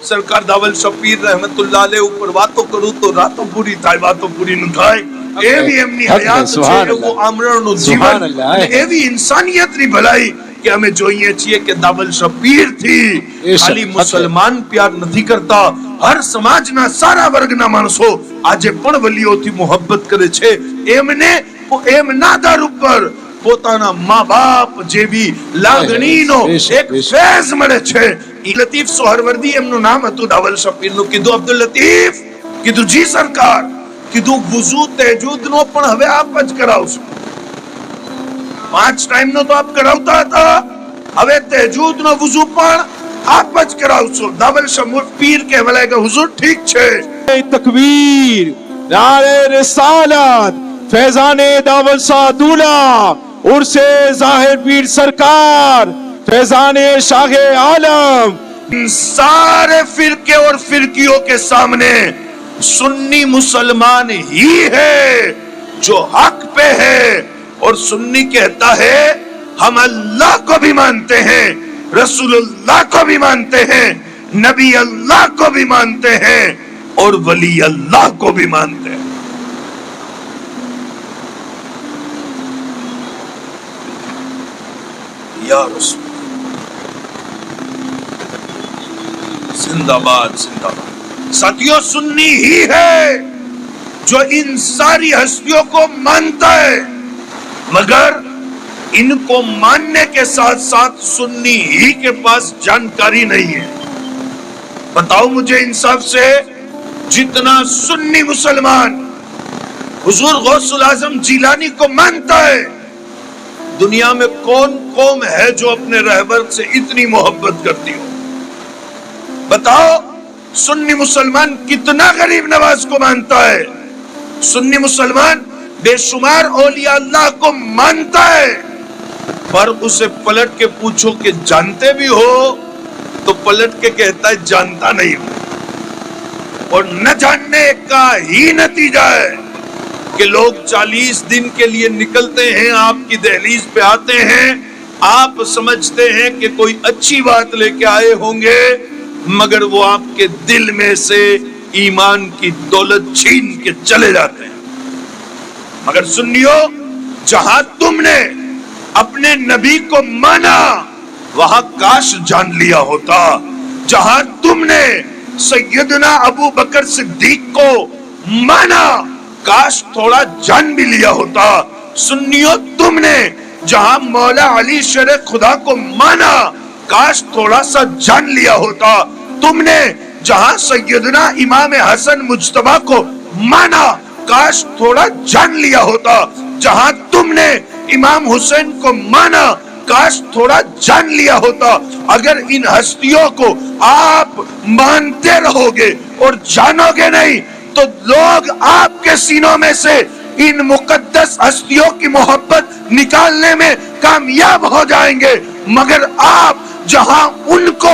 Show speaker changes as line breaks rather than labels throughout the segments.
सरकार दावल शफीर रहमतुल्लाह अलैह ऊपर वातो करूं तो रातों पूरी થાય વાતો પૂરી ન થાય એવી એમની હયાત છે એવો આમરણનું જીવન અને એવી ઇન્સાનિયતની ભલાઈ કે અમે જોઈએ છીએ કે દાવલ શફીર થી ખાલી મુસલમાન પ્યાર નથી કરતા હર સમાજના સારા વર્ગના માણસો આજે પણ વલીઓથી મોહબ્બત કરે છે એમને એમના દર ઉપર પોતાના મા બાપ જેવી લાગણીનો એક ફેઝ મળે છે લતીફ સોહરવર્દી એમનું નામ હતું દાવલ શફીરનું કીધું અબ્દુલ લતીફ કીધું જી સરકાર કીધું વુઝુ તહેજુદ નો પણ હવે આપ જ કરાવશો 5 ટાઈમ નો તો આપ કરાવતા હતા હવે તહેજુદ નો વુઝુ પણ આપ જ કરાવશો દાવલ શફીર કહેવાય કે હુઝુર ઠીક છે
તકબીર નારે રિસાલત फैजाने दावल सादुला उर्से जाहिर पीर सरकार फैजाने शाहे आलम
सारे फिरके और फिरकियों के सामने सुन्नी मुसलमान ही है जो हक पे है और सुन्नी कहता है हम अल्लाह को भी मानते हैं रसूलुल्लाह को भी मानते हैं नबी अल्लाह को भी मानते हैं और वली अल्लाह को भी मानते हैं या रसूल जिंदाबाद जिंदाबाद साथियों सुन्नी ही है जो इन सारी हस्तियों को मानता है मगर इनको मानने के साथ साथ सुन्नी ही के पास जानकारी नहीं है बताओ मुझे इंसाफ से जितना सुन्नी मुसलमान हुजूर गौसुल आजम जिलानी को मानता है दुनिया में कौन कौम है जो अपने रहबर से इतनी मोहब्बत करती हो बताओ सुन्नी मुसलमान कितना गरीब नवाज को मानता है सुन्नी मुसलमान बेशुमार औलिया अल्लाह को मानता है पर उसे पलट के पूछो कि जानते भी हो तो पलट के कहता है जानता नहीं हूं और न जानने का ही नतीजा है कि लोग 40 दिन के लिए निकलते हैं आपकी दहलीज पे आते हैं आप समझते हैं कि कोई अच्छी बात लेके आए होंगे मगर वो आपके दिल में से ईमान की दौलत छीन के चले जाते हैं मगर सुन्नियो जहां तुमने अपने नबी को माना वहां काश जान लिया होता जहां तुमने सैयदना अबू बकर सिद्दीक को माना काश थोड़ा जान भी लिया होता सुन्नियों तुमने जहां मौला अली शरे खुदा को माना काश थोड़ा सा जान लिया होता तुमने जहां सैयदना इमाम हसन मुज्तबा को माना काश थोड़ा जान लिया होता जहां तुमने इमाम हुसैन को माना काश थोड़ा जान लिया होता अगर इन हस्तियों को आप मानते रहोगे और जानोगे नहीं तो लोग आपके सीनों में से इन मुकद्दस हस्तियों की मोहब्बत निकालने में कामयाब हो जाएंगे मगर आप जहां उनको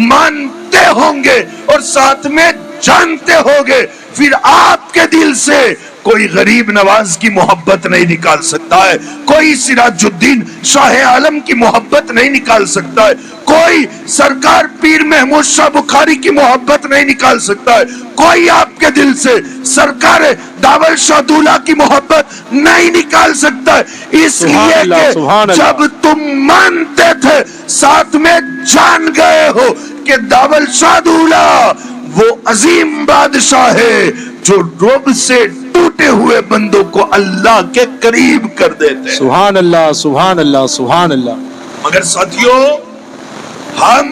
मानते होंगे और साथ में जानते होंगे फिर आपके दिल से कोई गरीब नवाज की मोहब्बत नहीं निकाल सकता है कोई सिराजुद्दीन शाह आलम की मोहब्बत नहीं निकाल सकता है कोई सरकार पीर महमूद शाह बुखारी की मोहब्बत नहीं निकाल सकता है कोई आपके दिल से सरकार दावल शादुला की मोहब्बत नहीं निकाल सकता है इसलिए कि जब तुम मानते थे साथ में जान गए हो कि दावल शादुला वो अजीम बादशाह है जो रोब से टूटे हुए बंदों को अल्लाह के करीब कर देते हैं
सुभान अल्लाह सुभान अल्लाह सुभान अल्लाह
मगर साथियों हम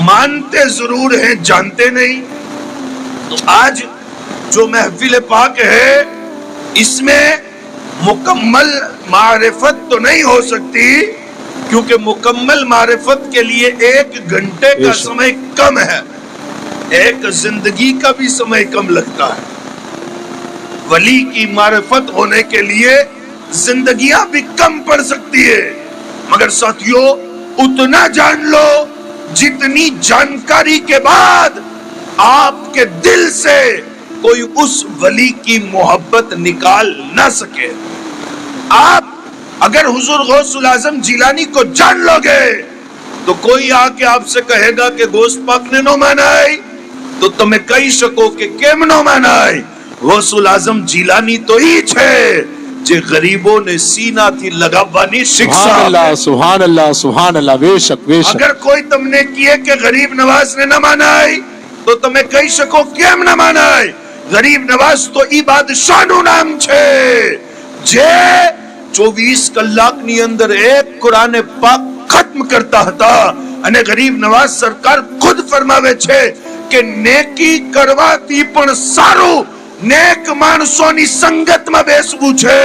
मानते जरूर हैं जानते नहीं तो आज जो महफिल पाक है इसमें मुकम्मल मारिफत तो नहीं हो सकती क्योंकि मुकम्मल मारिफत के लिए 1 घंटे का समय कम है एक जिंदगी का भी समय कम लगता है वली की मारिफत होने के लिए जिंदगियां भी कम पड़ सकती है मगर साथियों उतना जान लो जितनी जानकारी के बाद आपके दिल से कोई उस वली की मोहब्बत निकाल ना सके आप अगर हुजूर गौसुल आजम जिलानी को जान लोगे तो कोई आके आपसे कहेगा कि गौस पाक ने नो माना है તો તમે કહી શકો કે કેમ ન માનાય? ગૌસુલ આઝમ જીલાની તો ઈ છે જે ગરીબોને સીનાથી લગાવવાની શિક્ષા આપે.
सुभान अल्लाह सुभान अल्लाह बेशक बेशक.
અગર કોઈ તમને કહે કે ગરીબ નવાઝને ન માનાય તો તમે કહી શકો કેમ ન માનાય? ગરીબ નવાઝ તો ઈ બાદશાહનું નામ છે જે 24 કલાકની અંદર એક કુરાન પાક ખત્મ કરતા હતા. અને ગરીબ નવાઝ સરકાર ખુદ ફરમાવે છે કે નેકી કરવાથી પણ સારું નેક માણસોની સંગતમાં બેસવું છે,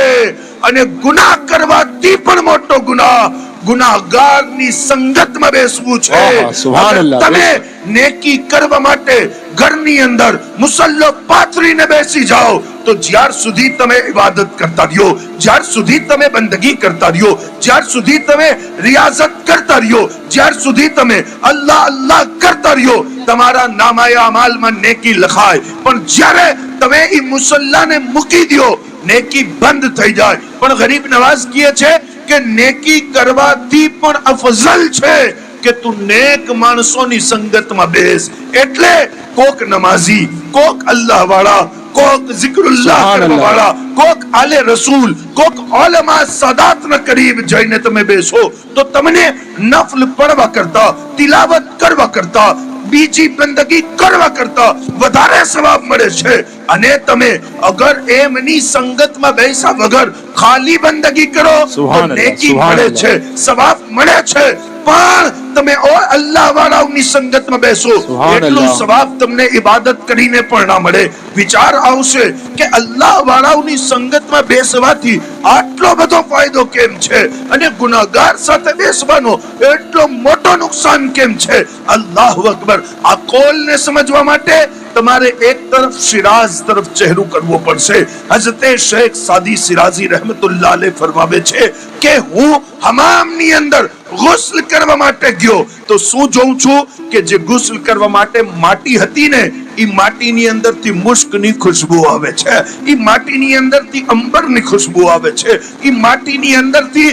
અને ગુનાહ કરવાથી પણ મોટો ગુનાહ ગુનાહગારની સંગતમાં બેસવું છે.
સુભાનઅલ્લાહ.
તમે નેકી કરવા માટે ઘરની અંદર મુસલ્લો પાથરીને બેસી જાઓ તો જ્યાર સુધી તમે ઇબાદત કરતા રહ્યો, જ્યાર સુધી તમે બંદગી કરતા રહ્યો, જ્યાર સુધી તમે રિયાઝત કરતા રહ્યો, જ્યાર સુધી તમે અલ્લાહ અલ્લાહ કરતા રહ્યો, તમારા નામાએ અમાલમાં નેકી લખાય. પણ જ્યારે તમે ઈ મુસલ્લાને મૂકી દો નેકી બંધ થઈ જાય. પણ ગરીબ નવાઝ કહે છે કે નેકી કરવાથી પણ અફઝલ છે કે તું નેક માણસોની સંગતમાં બેસ. એટલે કોક નમાઝી, કોક અલ્લાહ વાળા, કોક zikrullaહ કરવા વાળા, કોક આલે રસૂલ, કોક ઉલમા સાદાતના કરીબ જઈને તમે બેસો તો તમને નફલ પડવા કરતા, તિલાવત કરવા કરતા, બીજી બંદગી કરવા કરતા વધારે સવાબ મળે છે. અને તમે અગર એમની સંગતમાં બેસા વગર ખાલી બંદગી કરો તો નેકી મળે છે, સવાબ મળે છે. પણ તમે ઓ અલ્લાહ વાળાઓની સંગતમાં બેસો એટલું સવાબ તમને ઇબાદત કરીને પણ ના મળે. વિચાર આવશે કે અલ્લાહ વાળાઓની સંગતમાં બેસવાથી આટલો બધો ફાયદો કેમ છે અને ગુનાહગાર સાથે બેસવાનો એટલો મોટો નુકસાન કેમ છે? અલ્લાહુ અકબર. આ કોલને સમજવા માટે તમારે એક તરફ શિરાઝ તરફ ચહેરું કરવો પડશે. હઝરતે શેખ સાદી શિરાઝી રહેમતુલ્લાહ અલૈહ ફરમાવે છે કે હું હમામની અંદર ગુસ્લ કરવા માટે ગયો તો શું જોઉં છું કે જે ગુસ્લ કરવા માટે માટી હતી ને ઈ માટીની અંદરથી મુશ્કની ખુશ્બુ આવે છે, ઈ માટીની અંદરથી અંબરની ખુશ્બુ આવે છે, ઈ માટીની અંદરથી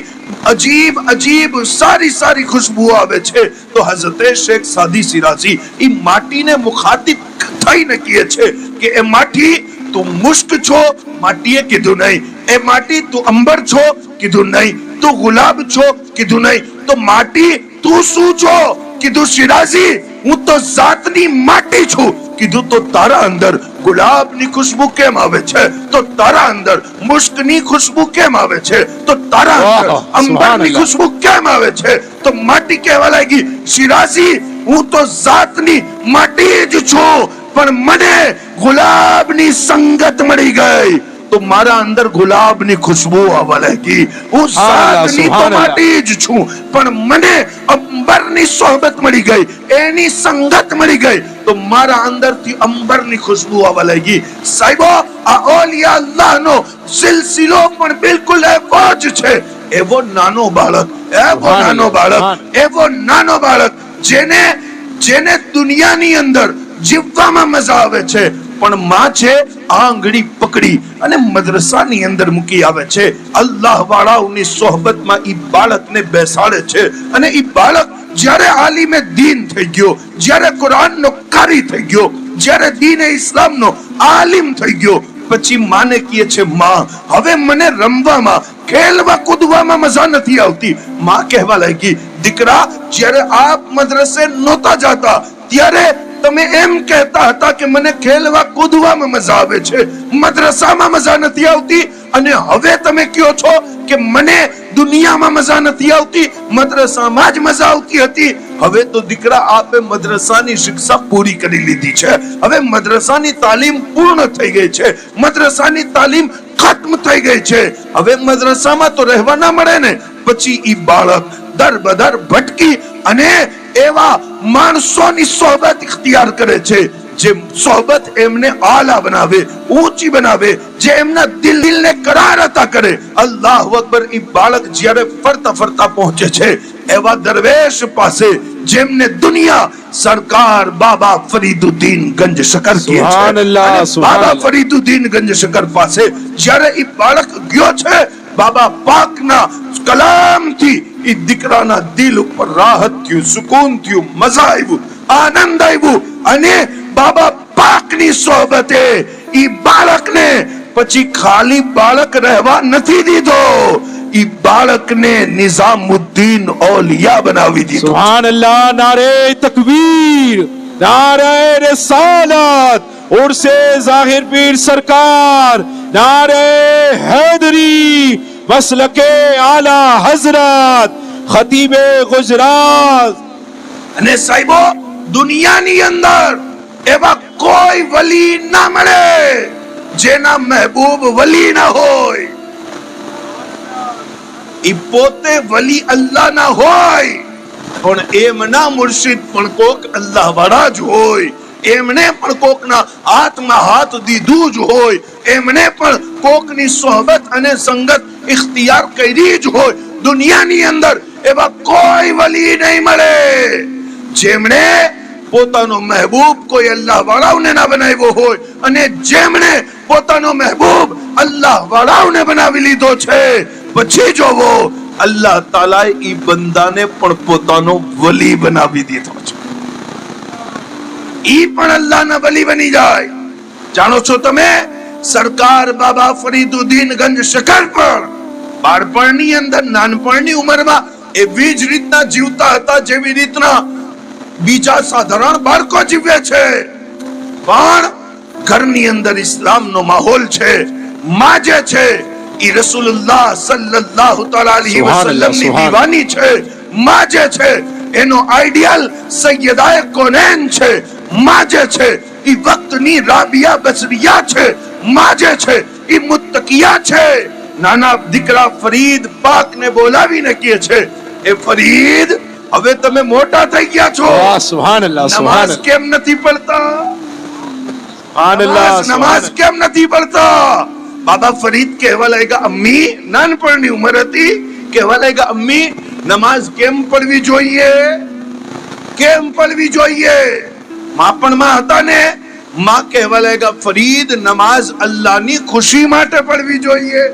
અજીબ અજીબ સારી સારી ખુશ્બુ આવે છે. તો હઝરતે શેખ સાદી શિરાઝી ઈ માટીને મુખાતિબ થઈને કહે છે કે એ માટી તું મુશ્ક છો? માટીએ કીધું નહીં. એ માટી તું અંબર છો? કીધું નહીં. તું ગુલાબ છો? કીધું નહીં. તો માટી તું શું છો? કીધું શિરાઝી હું તો જાતની માટી છું. કીધું તો તારા અંદર ગુલાબની ખુશ્બુ કેમ આવે છે? તો તારા અંદર મુશ્કની ખુશ્બુ કેમ આવે છે? તો તારા અંદર અંબરની ખુશ્બુ કેમ આવે છે? તો માટી કહેવા લાગી શિરાઝી હું તો જાતની માટી જ છું, પણ મને ગુલાબની સંગત મળી ગઈ તો મારા અંદર ગુલાબની ખુશ્બુ આવવા લાગી. હું જાતની તો માટી જ છું પણ મને અંબરની સોહબત મળી ગઈ, એની સંગત મળી ગઈ તો મારા અંદરથી અંબરની ખુશ્બુ આવવા લાગી. સાહેબો આ ઓલિયા અલ્લાહનો સિલસિલો પણ બિલકુલ એવો જ છે. એવો નાનો બાળક, એવો નાનો બાળક, એવો નાનો બાળક જેને દુનિયાની અંદર જીવવામાં મજા આવે છે પણ માં છે આંગળી પકડી અને મદ્રસાની અંદર મૂકી આવે છે. અલ્લાહ વાળાઓની સોહબતમાં ઈ બાળકને બેસાડે છે અને ઈ બાળક જ્યારે આલિમે દીન થઈ ગયો, જ્યારે કુરાનનો કારી થઈ ગયો, જ્યારે દીને ઇસ્લામનો આલિમ થઈ ગયો પછી માને કહે છે માં હવે મને રમવામાં ખેલવા કૂદવામાં મજા નથી આવતી. માં કહેવા લાગી દીકરા જ્યારે આપ મદ્રસે નહોતા જાતા ત્યારે તમે એમ કહેતા હતા કે મને ખેલવા કૂદવામાં મજા આવે છે, મદ્રસામાં મજા નથી આવતી. અને હવે તમે કહો છો કે મને દુનિયામાં મજા નથી આવતી, મદ્રસામાં જ મજા આવતી હતી. હવે તો દીકરા આપે મદ્રસાની શિક્ષા પૂરી કરી લીધી છે, હવે મદ્રસાની તાલીમ પૂર્ણ થઈ ગઈ છે, મદ્રસાની તાલીમ ખત્મ થઈ ગઈ છે. હવે મદ્રસામાં તો રહેવા ના મળે ને. પછી ઈ બાળક દર બદર ભટકી અને એવા માણસોની સોહબત ઇખ્તિયાર કરે છે જે સોહબત એમને આલા બનાવે, ઊંચી બનાવે, જે એમના દિલને કરાર અતા કરે. અલ્લાહુ અકબર. ઈ બાળક જ્યારે ફરતા ફરતા પહોંચે છે એવા દરવેશ પાસે જેમને દુનિયા સરકાર બાબા ફરીદુદ્દીન ગંજ શકર કહે છે. બાબા ફરીદુદ્દીન ગંજ શકર પાસે જ્યારે ઈ બાળક ગયો છે બાબા પાકના કલામથી ઈ દીકરાના દિલ ઉપર રાહત થયું, સુકૂન થયું, મજા આવ્યું, આનંદ આવ્યું અને બાબા પાકની સોબતે ઈ બાળકને પછી ખાલી બાળક રહેવા નથી દીધો, ઈ બાળકને નિઝામુદ્દીન औलिया બનાવી દીધો.
सुभान अल्लाह, नारे तकबीर, नारे रिसालत, उर्से जाहिर पीर सरकार, नारे हैदरी, मसलके आला हजरत, खतीबे गुजरात.
અને સાહેબો, દુનિયાની અંદર એવા કોઈ વલી ના મળે જેના મહેબૂબ વલી ના હોય. ઈ પોતે વલી અલ્લાહ ના હોય, પણ એમના મુર્શિદ પણ કોક અલ્લાહ વાળા જ હોય. એમને પણ કોકના હાથમાં હાથ દીધું જ હોય, એમને પણ કોકની સોહબત અને સંગત ઇખ્તિયાર કરી જ હોય. દુનિયાની અંદર એવા કોઈ વલી નહીં મળે જેમણે પોતાનો મહેબૂબ કોઈ અલ્લાહ વાળાઓને ના બનાવ્યો હોય, અને જેમણે પોતાનો મહેબૂબ અલ્લાહ વાળાઓને બનાવી લીધો છે. પછી જોવો, અલ્લાહ તાલા ઈ બંદાને પણ પોતાનો વલી બનાવી દીધો છે. ઈ પણ અલ્લાહના વલી બની જાય. જાણો છો તમે, સરકાર બાબા ફરીદુદ્દીન ગંજ શકર પણ બાળપણની અંદર, નાનપણની ઉંમરમાં એવી જ રીતના જીવતા હતા જેવી રીતના બીજા સાધારણ બાળકો જીવે છે. પણ ઘરની અંદર ઇસ્લામનો માહોલ છે. માં જે છે ઈ રસૂલુલ્લાહ સલ્લલ્લાહુ તઆલા અલૈહિ વસલ્લમની દીવાની છે. માં જે છે એનો આઈડિયલ સૈયદાએ કોનેન છે. માં જે છે ઈ વક્તની રાબિયા બસરિયા છે. માં જે છે ઈ મુત્તકિયા છે. નાના દીકરા ફરીદ પાકને બોલાવીને કહે છે, એ ફરીદ, હવે તમે મોટા થઈ ગયા છો,
સુભાન અલ્લાહ, સુભાન
નમાઝ કેમ નથી પડતા?
સુભાન અલ્લાહ,
નમાઝ કેમ નથી પડતા? બાબા ફરીદ કહેવા લાગ્યા, અમ્મી, નાનપણની ઉંમર હતી, કહેવા લાગ્યા, અમ્મી, નમાઝ કેમ પડવી જોઈએ? કેમ પડવી જોઈએ? માં પણ માં હતા ને. માં કહેવા લાગ્યા, ફરીદ, નમાઝ અલ્લાહની ખુશી માટે પડવી જોઈએ.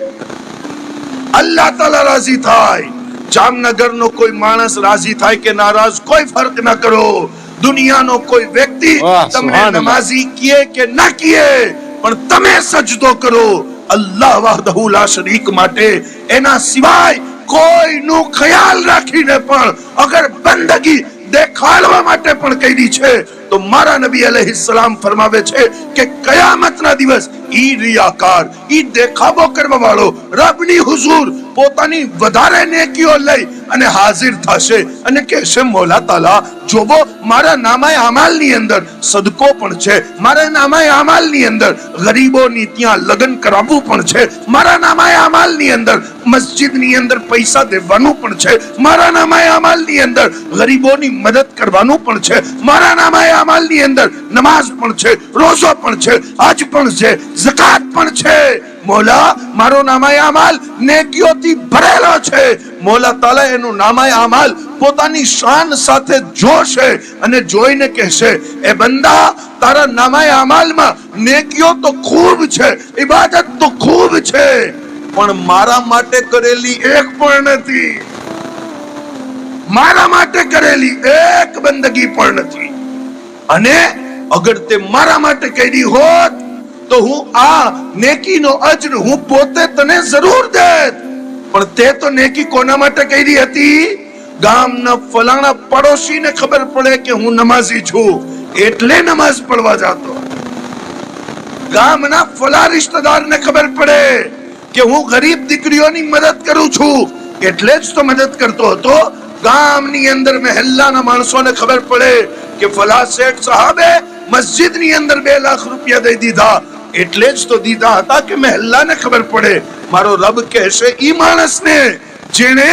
અલ્લાહ તાલા રાજી થાય. જામનગરનો કોઈ માણસ રાજી થાય કે નારાજ, કોઈ ફર્ક ના કરો. દુનિયાનો કોઈ વ્યક્તિ તમને નમાઝી કહે કે ના કહે, પણ તમે સજદો કરો અલ્લાહ વહદહુ લા શરીક માટે. એના સિવાય કોઈનું ખ્યાલ રાખીને પણ અગર બંદગી દેખાડવા માટે પણ કરી છે, તો મારા નબી અલૈહિસ્સલામ ફરમાવે છે કે કયામતના દિવસ ઈ રિયાકાર, ઈ દેખાવો કરવા વાળો રબની હુઝુર પોતાની વધારે નેકીઓ લઈ અને હાજર થશે અને કહેશે, મોલા તાલા, જોવો, મારા નામાએ અમાલની અંદર સદકો પણ છે, મારા નામાએ અમાલની અંદર ગરીબોની ત્યાં લગ્ન કરાવવું પણ છે, મારા નામાએ અમાલની અંદર મસ્જિદની અંદર પૈસા દેવાનું પણ છે, મારા નામાએ અમાલની અંદર ગરીબોની મદદ કરવાનું પણ છે, મારા નામાએ અમાલની અંદર નમાઝ પણ છે, રોઝો પણ છે, હજ પણ છે, ઝકાત પણ છે. મોલા, મારો નામાએ અમાલ નેકીઓથી ભરેલો છે. મોલા તાલા એનું નામાએ અમાલ પોતાની શાન સાથે જોશે અને જોઈને કહેશે, એ બંદા, તારા નામાએ અમાલમાં નેકીઓ તો ખૂબ છે, ઇબાદત તો ખૂબ છે, પણ મારા માટે કરેલી એક પણ નથી. મારા માટે કરેલી એક બંદગી પણ નથી. અને અગર તે મારા માટે કરી હોત તો હું આ નેકીનો અજર હું પોતે તને જરૂર દેત. પણ તે તો નેકી કોના માટે કરી હતી? ગામના ફલાણા પડોશીને ખબર પડે કે હું નમાઝી છું એટલે નમાઝ પડવા જતો. ગામના ફલા રિશ્તેદારને ખબર પડે કે હું ગરીબ દીકરીઓની મદદ કરું છું એટલે જ તો મદદ કરતો હતો. ગામની અંદર મહેલ્લાના માણસોને ખબર પડે કે ફલા શેઠ સાહેબે મસ્જિદની અંદર 2 લાખ રૂપિયા દઈ દીધા એટલે જ તો દીધા હતા કે મહેલ્લાને ખબર પડે. મારો રબ કહેશે, ઈ માણસને જેને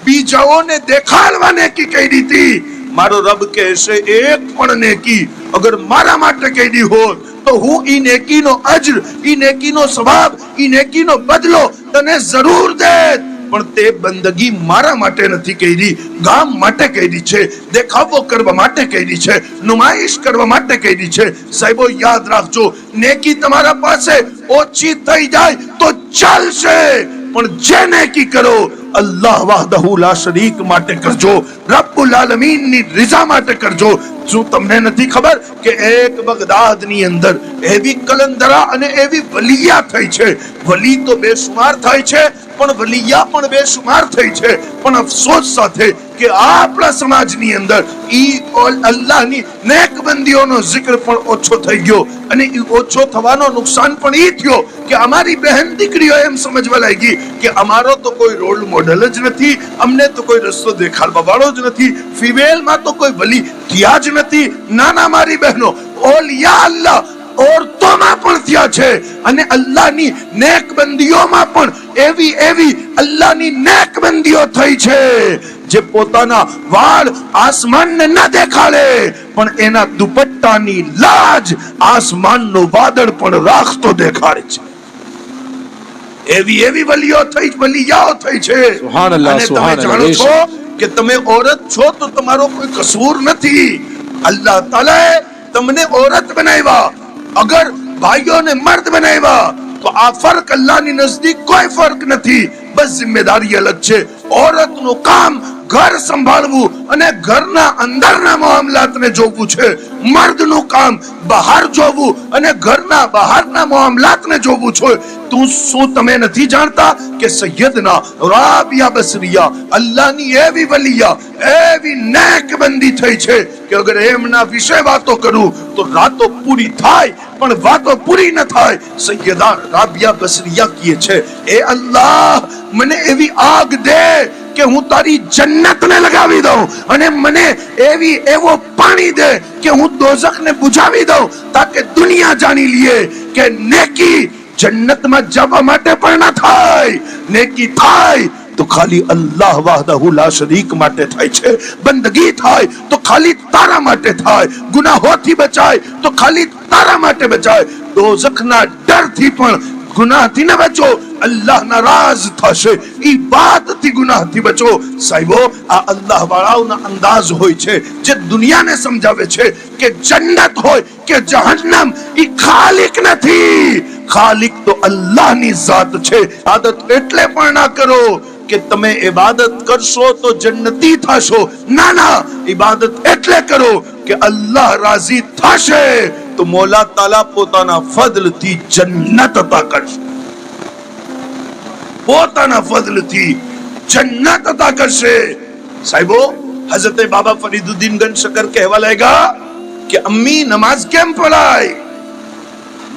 બીજાઓને દેખાડવા નેકી કરી હતી, મારો રબ કહેશે, એક પણ નેકી અગર મારા માટે કરી હોત તો હું ઈ નેકીનો અજર, ઈ નેકીનો સવાબ, ઈ નેકીનો બદલો તને જરૂર દેત. પણ તે બંદગી મારા માટે નથી કરી, ગામ માટે કરી છે, દેખાવો કરવા માટે કરી છે, નુમાઈશ કરવા માટે કરી છે. સાહેબો, યાદ રાખજો, નેકી તમારા પાસે ઓછી થઈ જાય તો ચાલશે, પણ જે નેકી કરો અલ્લાહ વહદહુ લા શરીક માટે કરજો, રબ્બુલ આલમીનની રઝા માટે કરજો. શું તમને નથી ખબર કે એક બગદાદની અંદર એવી કલંદરા અને એવી વલિયા થઈ છે. વલી તો બેશુમાર થાય છે પણ વલિયા પણ બેશુમાર થઈ છે. પણ અફસોસ સાથે કે આપણા સમાજની અંદર ઈ અલ્લાહની નેકબંદીઓનો જિક્ર પણ ઓછો થઈ ગયો. અને ઈ ઓછો થવાનો નુકસાન પણ ઈ થયો કે અમારી બહેન દીકરીઓ એમ સમજવા લાગી કે અમારો તો કોઈ રોલ મોડેલ જ નથી, અમને તો કોઈ રસ્તો દેખાડવા વાળો જ નથી, ફિમેલમાં તો કોઈ વલી થયા જ નથી. નાના મારી બહેનો ઓલિયા અલ્લાહ औरतों પણ થયા છે અને અલ્લાહની નેકબંદીઓમાં પણ એવી એવી અલ્લાહની નેકબંદીઓ થઈ છે જે પોતાના વાળ આસમાનને ન દેખાડે પણ એના દુપટ્ટાની લાજ આસમાનનો વાદળ પણ રાખતો દેખાડે છે. એવી એવી વલિયાઓ થઈ છે.
સુબહાનલ્લાહ,
અને તમે
સુબહાનલ્લાહ.
જાણો છો કે તમે औरत છો તો તમારો કોઈ કસૂર નથી. અલ્લાહ તાલાએ તમને औरत બનાવ્યા. અગર ભાઈઓને મર્દ બનાવ્યા તો આ ફર્ક અલ્લાહની નજદીક કોઈ ફર્ક નથી. બસ જિમ્મેદારી અલગ છે. औरतનું કામ ઘર સંભાળવું અને ઘરના અંદરના મામલાતને જોવું છે. મર્દનું કામ બહાર જોવું અને ઘરના બહારના મામલાતને જોવું છે. શું તમે નથી જાણતા કે સૈયદના રાબિયા બસરિયા અલ્લાહની એવી વલિયા એવી નેકબંદી થઈ છે કે અગર એમના વિશે વાતો કરું તો રાતો પૂરી થાય પણ વાતો પૂરી ન થાય. સૈયદા રાબિયા બસરિયા કહે છે, એ અલ્લાહ મને એવી આગ દે કે હું તારી જન્નતને લગાવી દઉં અને મને એવો પાણી દે કે હું દોઝખને બુઝાવી દઉં તાકે દુનિયા જાણી લે કે નેકી જન્નતમાં જવા માટે પણ ન થાય. નેકી થાય તો ખાલી અલ્લાહ વહદહુ લા શરીક માટે થાય છે. બંદગી થાય તો ખાલી તારા માટે થાય. ગુનાહોથી બચાય તો ખાલી તારા માટે બચાય. દોઝખના ડરથી પણ ગુનાહથી ન બચો, અલ્લાહ નારાજ થશે. ઈબાદતથી ગુનાહથી બચો. સાહેબો, આ અલ્લાહ વાળાઓના અંદાજ હોય છે જે દુનિયાને સમજાવે છે કે જન્નત હોય કે જહન્નમ ઈ ખાલિક નથી. ખાલિક તો અલ્લાહની ઝાત છે. આદત એટલે પણ ના કરો કે તમે ઇબાદત કરશો તો જન્નતી થશો. ના ના, ઇબાદત એટલે કરો કે અલ્લાહ રાજી થશે તો મોલા તાલા પોતાના ફضلથી જન્નત અતા કરશે. પોતાના ફضلથી જન્નત અતા કરશે. સાહેબો, હઝરત બાબા ફરીદુદ્દીન ગંજ શકર કહેવા લાગ્યા કે અમ્મી નમાઝ કેમ પઢાય?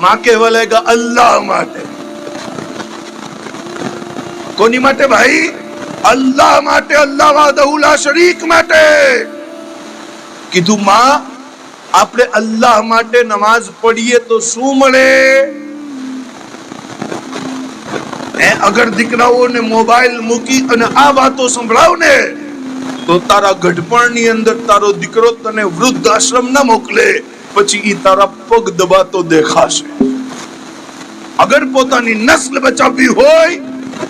માં કહેવા લાગ્યા અલ્લાહ માટે. કોની માટે ભાઈ? અલ્લાહ માટે. અલ્લાહ વહદહુ લા શરીક માટે. કીધું માં, આપણે અલ્લાહ માટે નમાઝ પઢીએ તો શું મળે? અગર દીકરાઓને મોબાઈલ મૂકી અને આ વાતો સંભળાવ ને તો તારા ગઢપણની અંદર તારો દીકરો તને વૃદ્ધ આશ્રમ ના મોકલે, પછી ઈ તારા પગ દબાતો દેખાશે. અગર પોતાની નસ્લ બચાવવી હોય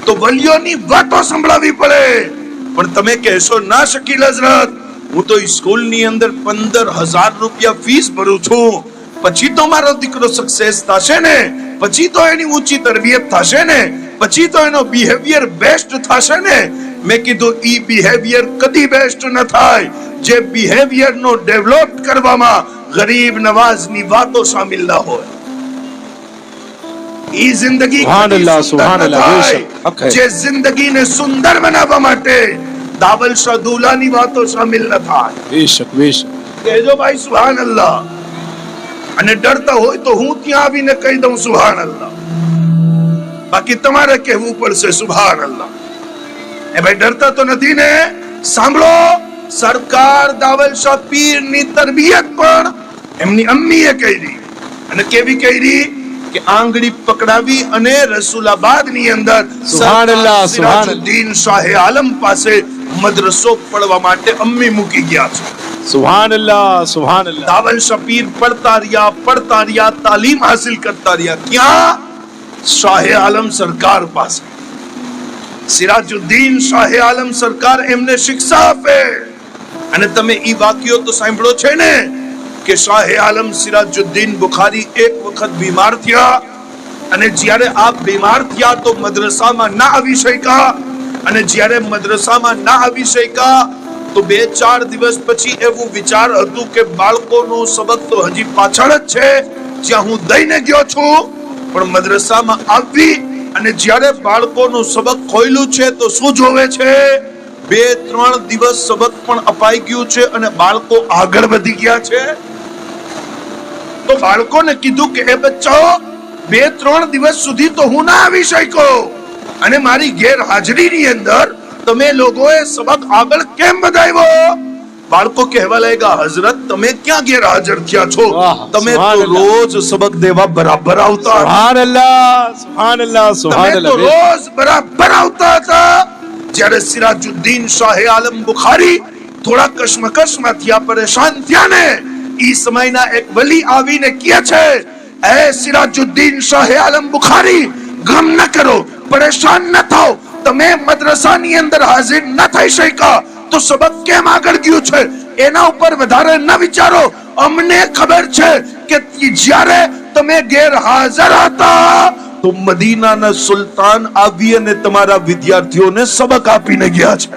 તો વલિયોની વાતો સંભળાવી પડે. પણ તમે કહેશો ના શકીલ હઝરત, હું તો સ્કૂલની અંદર 15,000 રૂપિયા ફીસ ભરું છું, પછી તો મારો દીકરો સક્સેસ થશે ને, પછી તો એની ઊંચી તરબિયત થશે ને, પછી તો એનો બિહેવિયર બેસ્ટ થશે ને. મેં કીધું ઈ બિહેવિયર કદી બેસ્ટ ન થાય જે બિહેવિયર નો ડેવલપ કરવામાં ગરીબ નવાઝની વાતો શામિલ ના હોય. ઈ જિંદગી જે જિંદગીને સુંદર બનાવવા માટે દાવલ શાહ દુલાની વાતો શામિલ ન થાય.
બેશક બેશક
કહેજો ભાઈ સુભાનઅલ્લાહ. અને ડરતા હોય તો હું ત્યાં આવીને કહી દઉં સુભાનઅલ્લાહ. બાકી તમારે કહેવું પડશે સુભાનઅલ્લાહ. એ ભાઈ ડરતા તો નથી ને? સાંભળો, સરકાર દાવલ શાહ પીરની તરબિયત પણ એમની અમ્મીએ કરી. અને કેવી કરી કે આંગળી પકડાવી અને રસુલાબાદની અંદર
સુભાનઅલ્લાહ,
સિરાજુદ્દીન શાહે આલમ પાસે મદ્રસો પડવા માટે અમ્મી મૂકી ગયા છે.
સુભાનઅલ્લાહ, સુભાનઅલ્લાહ.
દાવલ શાહ પીર પડતા રહ્યા, તાલીમ હાસિલ કરતા રહ્યા. ક્યાં? શાહે આલમ સરકાર પાસે. સિરાજુદ્દીન શાહે આલમ સરકાર એમને શિક્ષા આપે. અને તમે ઈ વાક્યો તો સાંભળો છે ને કે શાહે આલમ સિરાજુદ્દીન બુખારી એક વખત બીમાર થયા અને જ્યારે આપ બીમાર થયા તો મદ્રસામાં ના આવી શક્યા, અને જ્યારે મદ્રસામાં ના આવી શક્યા તો 2-4 દિવસ પછી એવું વિચાર હતું કે બાળકોનો સબક તો હજી પાછળ જ છે જ્યાં હું દઈને ગયો છું, પણ મદ્રસામાં આવી અને જ્યારે બાળકોનો સબક ખોલ્યું છે તો શું જોવે છે? 2-3 દિવસ સબક પણ અપાઈ ગયું છે અને બાળકો આગળ વધી ગયા છે. તો બાળકોને કીધું કે એ બચ્ચાઓ 2-3 દિવસ સુધી તો હું ના આવી શક્યો અને મારી ગેરહાજરીની અંદર તમે લોકોએ સબક આગળ કેમ વધાવ્યો? બાળકો કહેવા લાગ્યા, હઝરત તમે ક્યાં ગેરહાજર થયા છો? તમે તો રોજ સબક દેવા બરાબર આવતા.
સુભાનઅલ્લાહ, સુભાનઅલ્લાહ,
તમે તો
સુભાનઅલ્લાહ.
રોજ બરાબર આવતા હતા. જ્યારે સિરાજુદ્દીન શાહે આલમ બુખારી થોડા કશમકશમાં થયા, પરેશાન થયા ને, ઈ સમયના એક વલી આવીને કહે છે, એ સિરાજુદ્દીન શાહે આલમ બુખારી, ગમ ન કરો, પરેશાન ન થાઓ, તમે મદ્રસાની અંદર હાજર ન થઈ શક્યા તો સબક કેમ આગળ ગયું છે એના ઉપર વધારે ન વિચારો. અમને ખબર છે કે જ્યારે તમે ગેરહાજર હતા તો મદીનાના સુલતાન આવી અને તમારા વિદ્યાર્થીઓને સબક આપીને ગયા છે.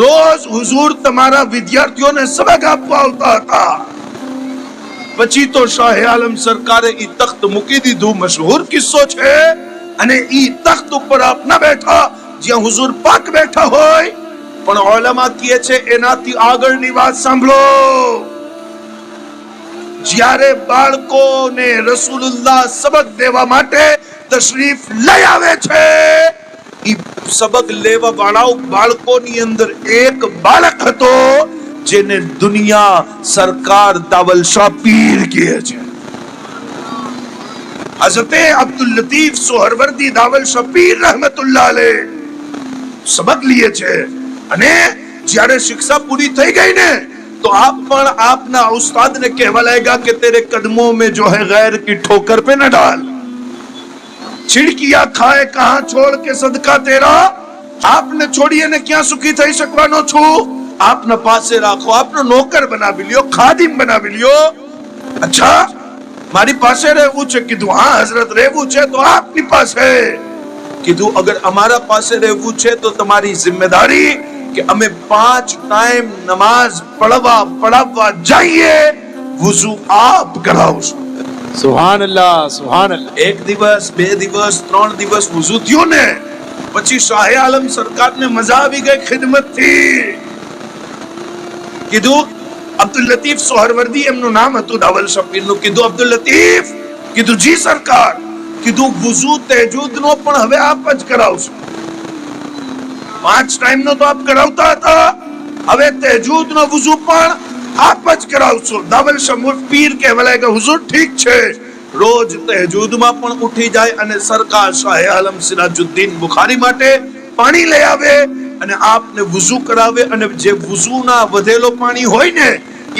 રોજ હુઝુર તમારા વિદ્યાર્થીઓને સબક આપવા આવતા હતા. પછી તો શાહે આલમ સરકારે ઈ તખ્ત મૂકી દીધું. મશહૂર કિસ્સો છે. અને ઈ તખ્ત ઉપર આપ ન બેઠા જ્યાં હુઝુર પાક બેઠા હોય, પણ ઉલમા કહે છે એનાથી આગળની વાત સાંભળો. જ્યારે બાળકોને રસૂલુલ્લાહ સબક દેવા માટે તશરીફ લઈ આવે છે, ઈ સબક લેવા વાળા બાળકોની અંદર એક બાળક હતો જેને દુનિયા સરકાર દાવલ શાહ પીર કહે છે. હઝરતે અબ્દુલ લતીફ સોહરવર્દી દાવલ શાહ પીર રહેમતુલ્લાહ અલૈહ સબક લીએ છે. અને જ્યારે શિક્ષા પૂરી થઈ ગઈ ને તો આપ પણ આપના ઉસ્તાદને કહેવા લાગ્યા કે તેરે કદમોं में जो है गैर की ठोकर पे न डाल, छिड़किया खाए कहां छोड़ के सदका तेरा. આપને છોડીને ક્યાં સુખી થઈ શકવાનો છું? આપના પાસે રાખો, આપનો નોકર બનાવી લ્યો, ખાદિમ બનાવી લ્યો. અચ્છા, મારી પાસે રહેવું છે? કીધું હા હઝરત રહેવું છે તો આપની પાસે. કીધું અગર અમારા પાસે રહેવું છે તો તમારી જિમ્મેદારી કે અમે 5 ટાઈમ નમાઝ પઢાવવા જઈએ, વુઝુ આપ કરાવશો.
સુભાનઅલ્લાહ, સુભાનઅલ્લાહ.
1 દિવસ 2 દિવસ 3 દિવસ વુઝુ થયો ને પછી શાહે આલમ સરકારને મજા આવી ગઈ ખિદમત થી. કીધું અબ્દુલ લતીફ સોહરવર્દી એમનું નામ હતું દાવલ શાહ પીરનું. કીધું અબ્દુલ લતીફ, કીધું જી સરકાર. કીધું વુઝુ તહેજુદ નો પણ હવે આપ જ કરાવશો. 5 ટાઈમ નો તો આપ કરાવતા હતા, હવે તહેજુદ નો વુઝુ પણ આપ જ કરાવશો. દાવલ શાહ પીર કહેવા લાગ્યા, હુઝુર ઠીક છે. રોજ તહેજુદમાં પણ ઉઠી જાય અને સરકાર શાહે આલમ સિરાજુદ્દીન બુખારી માટે પાણી લઈ આવે અને આપને વુઝુ કરાવે. અને જે વુઝુના વધેલો પાણી હોય ને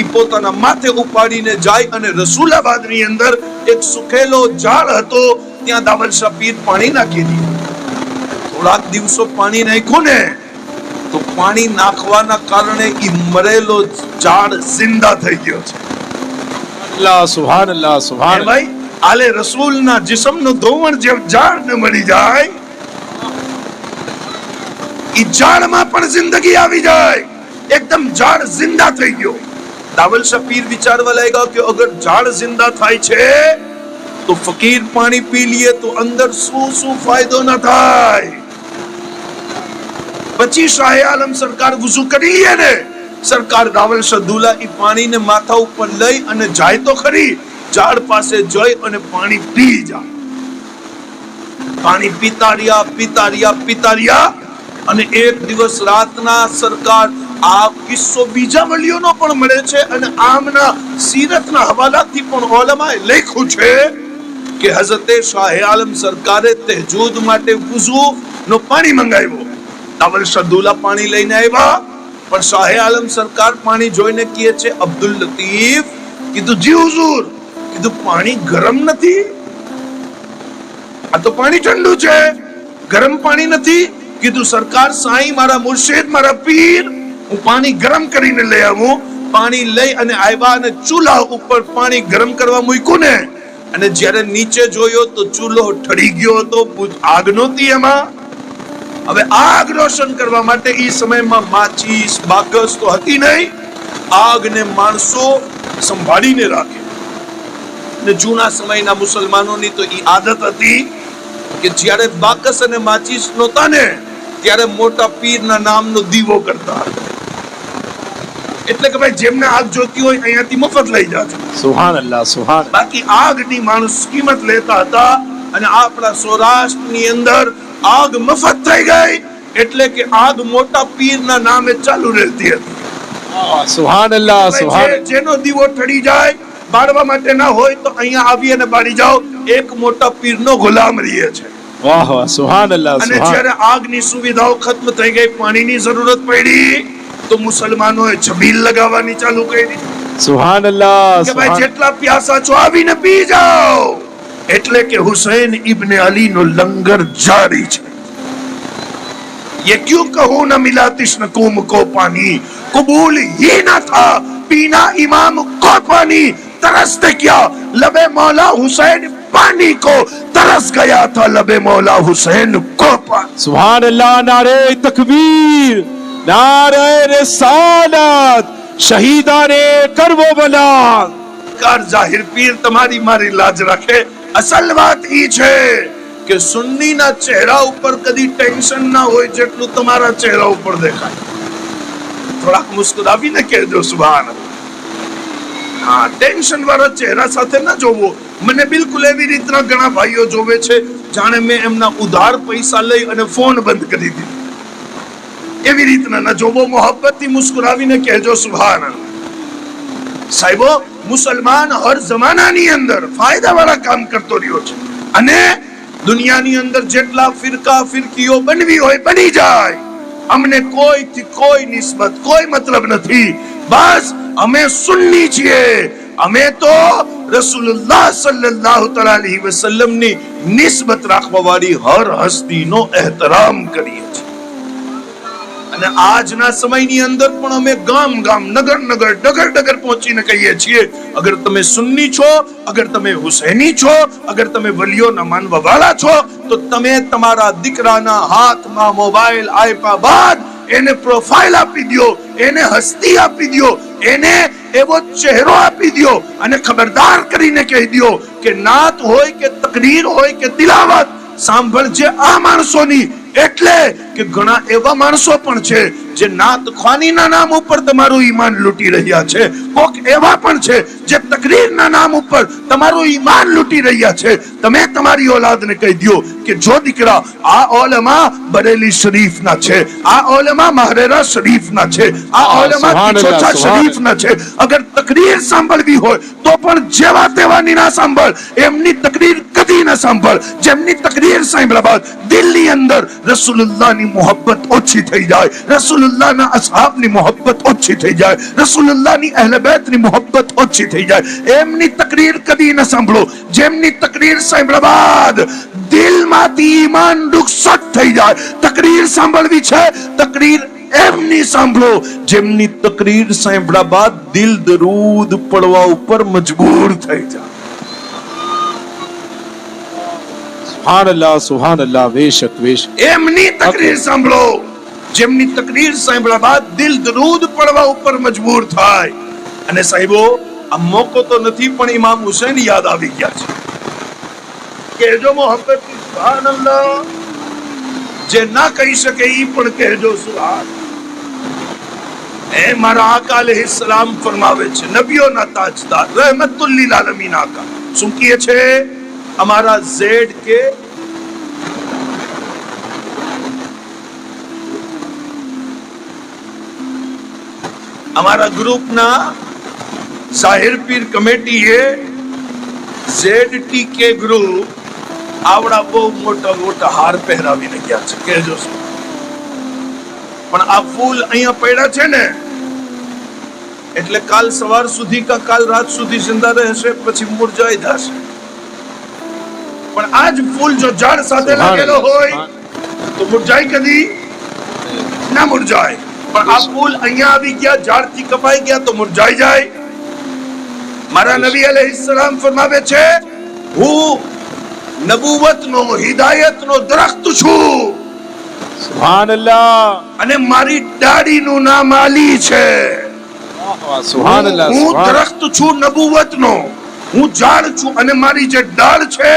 એ પોતાના માથે ઉપાડીને જાય અને રસુલાબાદની અંદર એક સુખેલો ઝાડ હતો ત્યાં દાવલ શાહ પીર પાણી નાખી દે. થોડાક દિવસો પાણી નાખ્યું ને તો પાણી નાખવાના કારણે ઈ મરેલો ઝાડ જિંદા થઈ ગયો છે.
સુભાનઅલ્લાહ, સુભાનઅલ્લાહ.
ભાઈ આલે રસૂલના જિસ્મનો ધોવણ જે ઝાડ ને મળી જાય, ઈ ઝાડમાં પણ જિંદગી આવી જાય. એકદમ ઝાડ જિંદા થઈ ગયો. દાવલ શાહ પીર વિચારવા લાગ્યા કે અગર ઝાડ જિંદા થાય છે તો ફકીર પાણી પી લીએ તો અંદર શું ફાયદો ન થાય. પછી શાહે આલમ સરકાર વુઝુ કરી લે ને, સરકાર દાવલ શાહ દુલા ઈ પાણીને માથા ઉપર લઈ અને જાય તો ખરી, ઝાડ પાસે જઈ અને પાણી પી જાય. પાણી પીતા રહ્યા અને એક દિવસ રાતના સરકાર, આ કિસ્સો બીજા વલીઓનો પણ મળે છે અને આમના સીરતના હવાલાથી પણ ઉલમાએ લખ્યું છે કે હઝરતે શાહે આલમ સરકારે તહેજુદ માટે વુઝુ નો પાણી મંગાવ્યો. દાવલ શાહ દુલા પાણી લઈને આવ્યા, પણ શાહે આલમ સરકાર પાણી જોઈને કહે છે, અબ્દુલ લતીફ. કીધું જી હુઝુર. કીધું પાણી ગરમ નથી, આ તો પાણી ઠંડુ છે, ગરમ પાણી નથી. કીધું સરકાર સાईं મારા મુર્શિદ મારા પીર, હું પાણી ગરમ કરીને લઈ આવું. પાણી લઈ અને આવ્યા અને ચૂલા ઉપર પાણી ગરમ કરવા મૂક્યું ને અને જ્યારે નીચે જોયો તો ચૂલો ઠરી ગયો હતો, આગ નહોતી એમાં. હવે આગ રોશન કરવા માટે એ સમયમાં માચીસ બાકસ તો હતી નહીં. આગને માણસો સંભાળીને રાખે. ને જૂના સમયના મુસલમાનોની તો એ આદત હતી કે જ્યારે બાકસ અને માચીસ નહોતા ને ત્યારે મોટા પીરના નામનો દીવો કરતા હતા. એટલે કે ભાઈ જેમને આગ જોતી હોય અહીંયાથી મફત લઈ જાજો.
સુભાનઅલ્લાહ, સુભાન.
બાકી આગની માણસ કિંમત લેતા હતા. અને આપણા સૌરાષ્ટ્રની અંદર આગ મફત થઈ ગઈ એટલે કે આગ મોટા પીરના નામે ચાલુ રહેતી હતી.
સુભાનઅલ્લાહ, સુભાન.
જેનો દીવો ઠરી જાય, બાળવા માટે ના હોય તો અહીંયા આવી અને બાળી જાઓ. એક મોટા પીરનો ગુલામ રહીએ છે.
વાહ વાહ, સુભાનઅલ્લાહ,
અને
સુભાન.
જ્યારે આગની સુવિધાઓ ખત્મ થઈ ગઈ, પાણીની જરૂરત પડી, તો મુસલમાનોએ છબીલ લગાવવાની ચાલુ કરી.
સુભાનઅલ્લાહ,
કે ભાઈ જેટલા પ્યાસા છો આવીને પી જાઓ. એટલે કે હુસૈન ઇબ્ન અલી નો લંગર જારી છે. ये क्यों कहूं न मिला तिश्न कुम को पानी, कबूल ही न था पीना इमाम को पानी, तरसते क्या लबे मौला हुसैन पानी को, तरस गया था लबे मौला हुसैन को पानी.
सुभानअल्लाह. नारे तकबीर, नारे रिसालत, शहीदाने करबो बला.
कार जाहिर पीर તમારી મારી લાજ રાખે. અસલ વાત ઈ છે કે સુન્નીના ચહેરા ઉપર કદી ટેન્શન ના હોય જેટલું તમારા ચહેરા ઉપર દેખાય. થોડાક મુસ્કુરાવીને કહેજો સુભાનઅલ્લાહ. હા, ટેન્શન વાળા ચહેરા સાથે ના જોવો. મને બિલકુલ એવી રીતના ઘણા ભાઈઓ જોવે છે જાણે મેં એમના ઉધાર પૈસા લઈ અને ફોન બંધ કરી દીધો. એવી રીતના ના જોવો. મોહબ્બતથી મુસ્કુરાવીને કહેજો સુભાનઅલ્લાહ. સાહેબો, મુસલમાન હર જમાનાની અંદર ફાયદાવાળા કામ કરતો રહ્યો છે. અને દુનિયાની અંદર જેટલા ફિરકા ફિરકીઓ બનવી હોય બની જાય. અમને કોઈથી કોઈ નિસ્બત, કોઈ મતલબ નથી. બસ અમે સુન્ની છીએ. અમે તો રસૂલુલ્લાહ સલ્લલ્લાહુ અલૈહિ વસલ્લમ ની નિસ્બત રાખવા વાળી હર હસ્તીનો એહતરામ કરીએ છીએ. અને આજના સમયની અંદર પણ અમે ગામ ગામ, નગર નગર, ડગર ડગર પહોંચીને કહીએ છીએ, અગર તમે સુન્ની છો, અગર તમે હુસૈની છો, અગર તમે વલીઓના માનવા વાળા છો, તો તમે તમારા દીકરાના હાથમાં મોબાઈલ આપ્યા બાદ એને પ્રોફાઇલ આપી દો, એને હસ્તી આપી દો, એને એવો ચહેરો આપી દો અને ખબરદાર કરીને કહી દો કે નાત હોય કે તકરીર હોય કે તિલાવત સાંભળજે આ માણસોની. એટલે કે ઘણા એવા માણસો પણ છે જે નાત ખ્વાનીના નામ ઉપર તમારું ઈમાન લૂંટી રહ્યા છે. કોક એવા પણ છે જે તકરીરના નામ ઉપર તમારું ઈમાન લૂંટી રહ્યા છે. તમે તમારી ઓલાદને કહી દો કે જો દીકરા, આ ઓલમા બરેલી શરીફના છે, આ ઓલમા મહારેરા શરીફના છે, આ ઓલમા કિચોચા શરીફના છે. અગર તકરીર સાંભળવી હોય તો પણ જેવા તેવાની ના સાંભળ. એમની તકરીર કદી ના સાંભળ જેમની તકરીર સાંભળ્યા બાદ દિલની અંદર રસૂલુલ્લાહની મોહબ્બત ઓછી થઈ જાય, રસૂલુલ્લાહના અસહાબની મોહબ્બત ઓછી થઈ જાય, રસૂલુલ્લાહની અહલે બેતની મોહબ્બત ઓછી થઈ જાય. એમની તકરીર કદી ન સાંભળો જેમની તકરીર સાંભળ્યા બાદ દિલમાંથી ઈમાન રૂખસત થઈ જાય. તકરીર સાંભળવી છે, તકરીર એમની સાંભળો જેમની તકરીર સાંભળ્યા બાદ દિલ દરૂદ પડવા ઉપર મજબૂર થઈ જાય.
સુભાનઅલ્લાહ, સુભાનઅલ્લાહ. બેશક, બેશક.
એમની તકરીર સાંભળો જેમની તકરીર સાંભળ્યા બાદ દિલ દરૂદ પડવા ઉપર મજબૂર થાય. અને સાહેબો, આ મોકો તો નથી પણ ઇમામ હુસૈન યાદ આવી ગયા છે. કહેજો મોહબ્બતથી સુભાનઅલ્લાહ. જે ના કહી શકે ઈ પણ કહેજો સુભાન. એ મારા આકા અલૈહિસ્સલામ ફરમાવે છે, નબીઓના તાજદાર રહેમતુલ લીલ આલમીન આકા શું કહે છે? અમારા ઝેડ કે અમારા ગ્રુપના જાહેર પીર કમિટીએ ZTK ગ્રુપ આવડા બહુ મોટા મોટા હાર પહેરાવીને ગયા છે. કહેજો પણ આ ફૂલ અહીંયા પડ્યા છે ને એટલે કાલ સવાર સુધી કા કાલ રાત સુધી જિંદા રહેશે, પછી મુરઝાઈ જશે. પણ આજ ફૂલ જો ઝાડ સાથે લાગેલો હોય તો મુરઝાઈ કદી ના મુરઝાય. પણ આ ફૂલ અહીંયા આવી ગયા, ઝાડથી કપાઈ ગયા તો મુરઝાઈ જાય. મારા નબી અલૈહિસ્સલામ ફરમાવે છે હું નબુવતનો હિદાયતનો દરખ્ત છું
સુભાન અલ્લાહ.
અને મારી દાઢીનું નામ અલી છે.
સુભાન અલ્લાહ.
હું
સુભાન.
દરખ્ત છું નબુવતનો, હું ઝાડ છું અને મારી જે ડાળ છે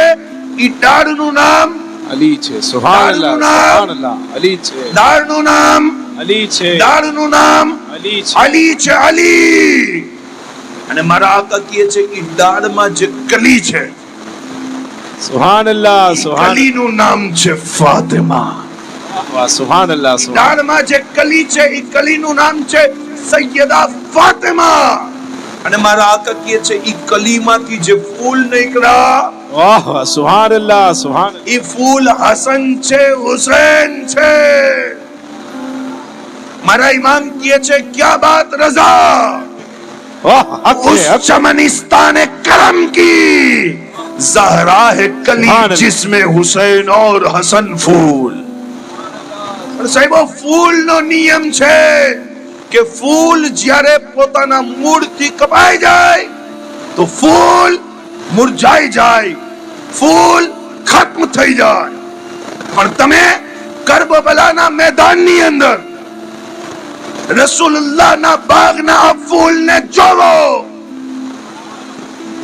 એ ડાળનું નામ
અલી છે. સુભાન અલ્લાહ.
દારૂનું નામ.
સુભાન અલ્લાહ. અલી છે.
ડાળનું નામ
અલી છે.
ડાળનું નામ
અલી છે.
અલી છે. અલી. અને મારા આકા કહે છે કે ડાળમાં જે કલી છે
સુભાન અલ્લાહ. સુભાન
કલીનું નામ છે ફાતિમા.
અલ્લાહ. સુભાન અલ્લાહ. સુભાન.
ડાળમાં જે કલી છે એ કલીનું નામ છે સૈયદા ફાતિમા. અને મારા આકા કહે છે એ કલીમાંથી જે ફૂલ નીકળ્યા
વાહ વાહ. સુભાન અલ્લાહ. સુભાન.
એ ફૂલ હસન છે, હુસૈન છે. મારા ઇમામ કહે છે ક્યા બાત રઝા,
વાહ. હક
उस
है, हक.
चमनिस्तान करम की ज़हरा है कली
सुभान अल्लाह.
जिसमें हुसैन और हसन फूल. और साहिबो फूल नो नियम છે કે ફૂલ જ્યારે પોતાના મૂળથી કપાઈ જાય તો ફૂલ મુરઝાઈ જાય, ફૂલ ખત્મ થઈ જાય. પણ તમે કરબલાના મેદાનની અંદર રસૂલુલ્લાહના બાગના આ ફૂલને જોવો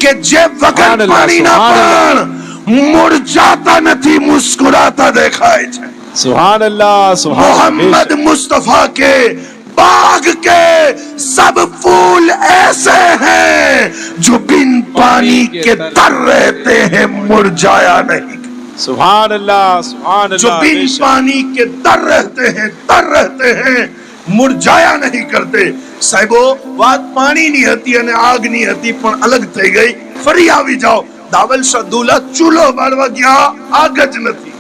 કે જે વગર
સુભાન અલ્લાહ,
પાણીના
સુભાન
પણ મુરઝાતા નથી, મુસ્કુરાતા દેખાય છે.
सुभान अल्लाह. सुभान.
मोहम्मद मुस्तफा के बाग के सब फूल ऐसे हैं जो बिन पानी के तर रहते हैं, मुरझाया नहीं.
सुभान अल्लाह. सुभान
जो
अल्लाह.
बिन
बेशक.
पानी के तर रहते हैं, મુરઝાયા નહીં કરતે. સાહેબો વાત પાણીની હતી અને આગની હતી પણ અલગ થઈ ગઈ. ફરી આવી જાઓ. દાવલ શાહ દુલા ચૂલો બાળવા ગયા, આગ જ નથી,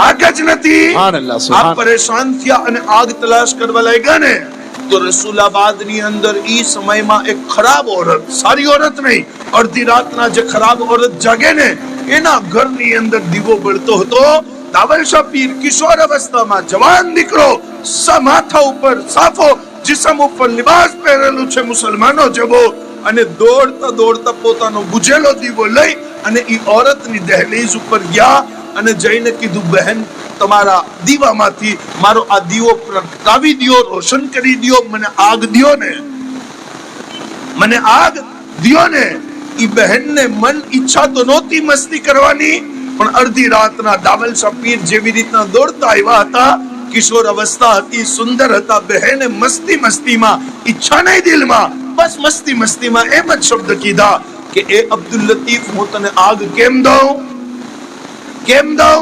આગ જ નથી.
સુભાન અલ્લાહ.
આપ
સુભાન.
પરેશાન થયા અને આગ તલાશ કરવા લાગ્યા ને તો રસુલાબાદ ની અંદર ઈ સમયમાં એક ખરાબ औरत, સારી औरत નહીં, અડધી રાતના જે ખરાબ औरत જાગે ને એના ઘરની અંદર દીવો બળતો હતો. દાવલ શાહ પીર કિશોર અવસ્થામાં જવાન દીકરો, માથા ઉપર સાફો, जिस्म ઉપર લિબાસ પહેરેલું છે મુસલમાનો જેવો, અને દોડતા દોડતા પોતાનો બુજેલો દીવો લઈ અને ઈ औरतની દહેલીઝ ઉપર ગયા અને જઈને કીધું બહેન તમારા દીવામાંથી મારો આ દીવો પ્રગટાવી દ્યો, રોશન કરી દ્યો, મને આગ દ્યો ને, મને આગ દ્યો ને. ઈ બહેનને મન ઈચ્છા તો નહોતી મસ્તી કરવાની પણ અડધી રાતના દાવલ શાહ પીર જેવી રીતના દોડતા આવ્યા હતા, કિશોર અવસ્થા હતી, સુંદર હતા. બહેને મસ્તી મસ્તીમાં, ઈચ્છા નહીં દિલમાં, બસ મસ્તી મસ્તીમાં એમ જ શબ્દ કીધા કે એ અબ્દુલ લતીફ હું તને આગ કેમ દઉં, કેમ દઉં,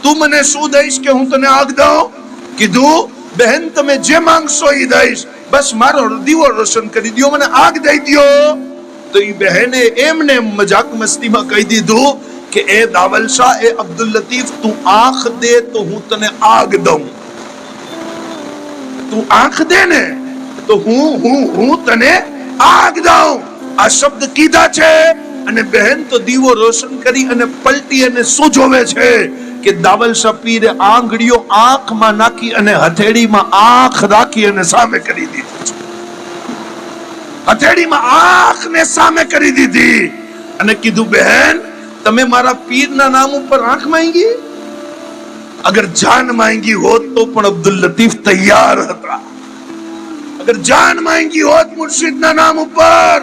તું મને શું દઈશ કે હું તને આગ દઉં? કીધું બહેન તમે જે માંગશો એ દઈશ, બસ મારો દીવો રોશન કરી દ્યો, મને આગ દઈ દ્યો. તો એ બહેને એમને મજાક મસ્તીમાં કહી દીધું કે એ દાવલ શાહ, એ અબ્દુલ લતીફ તું આંખ દે તો હું તને આગ દઉં, તું આંખ દે ને તો હું તને આગ દઉં. આ શબ્દ કીધા છે અને બહેન તો દીવો રોશન કરી અને પલટી અને શું જોવે છે કે દાવલ શાહ પીરે આંગળીઓ આંખમાં નાખી અને હથેળીમાં આંખ રાખી અને સામે કરી દીધી છે. હથેળીમાં આંખને સામે કરી દીધી અને કીધું બહેન તમે મારા પીરના નામ ઉપર આંખ માંગી, અગર જાન માંગી હોત તો પણ અબ્દુલ લતીફ તૈયાર હતા. અગર જાન માંગી હોત મુર્શિદના નામ ઉપર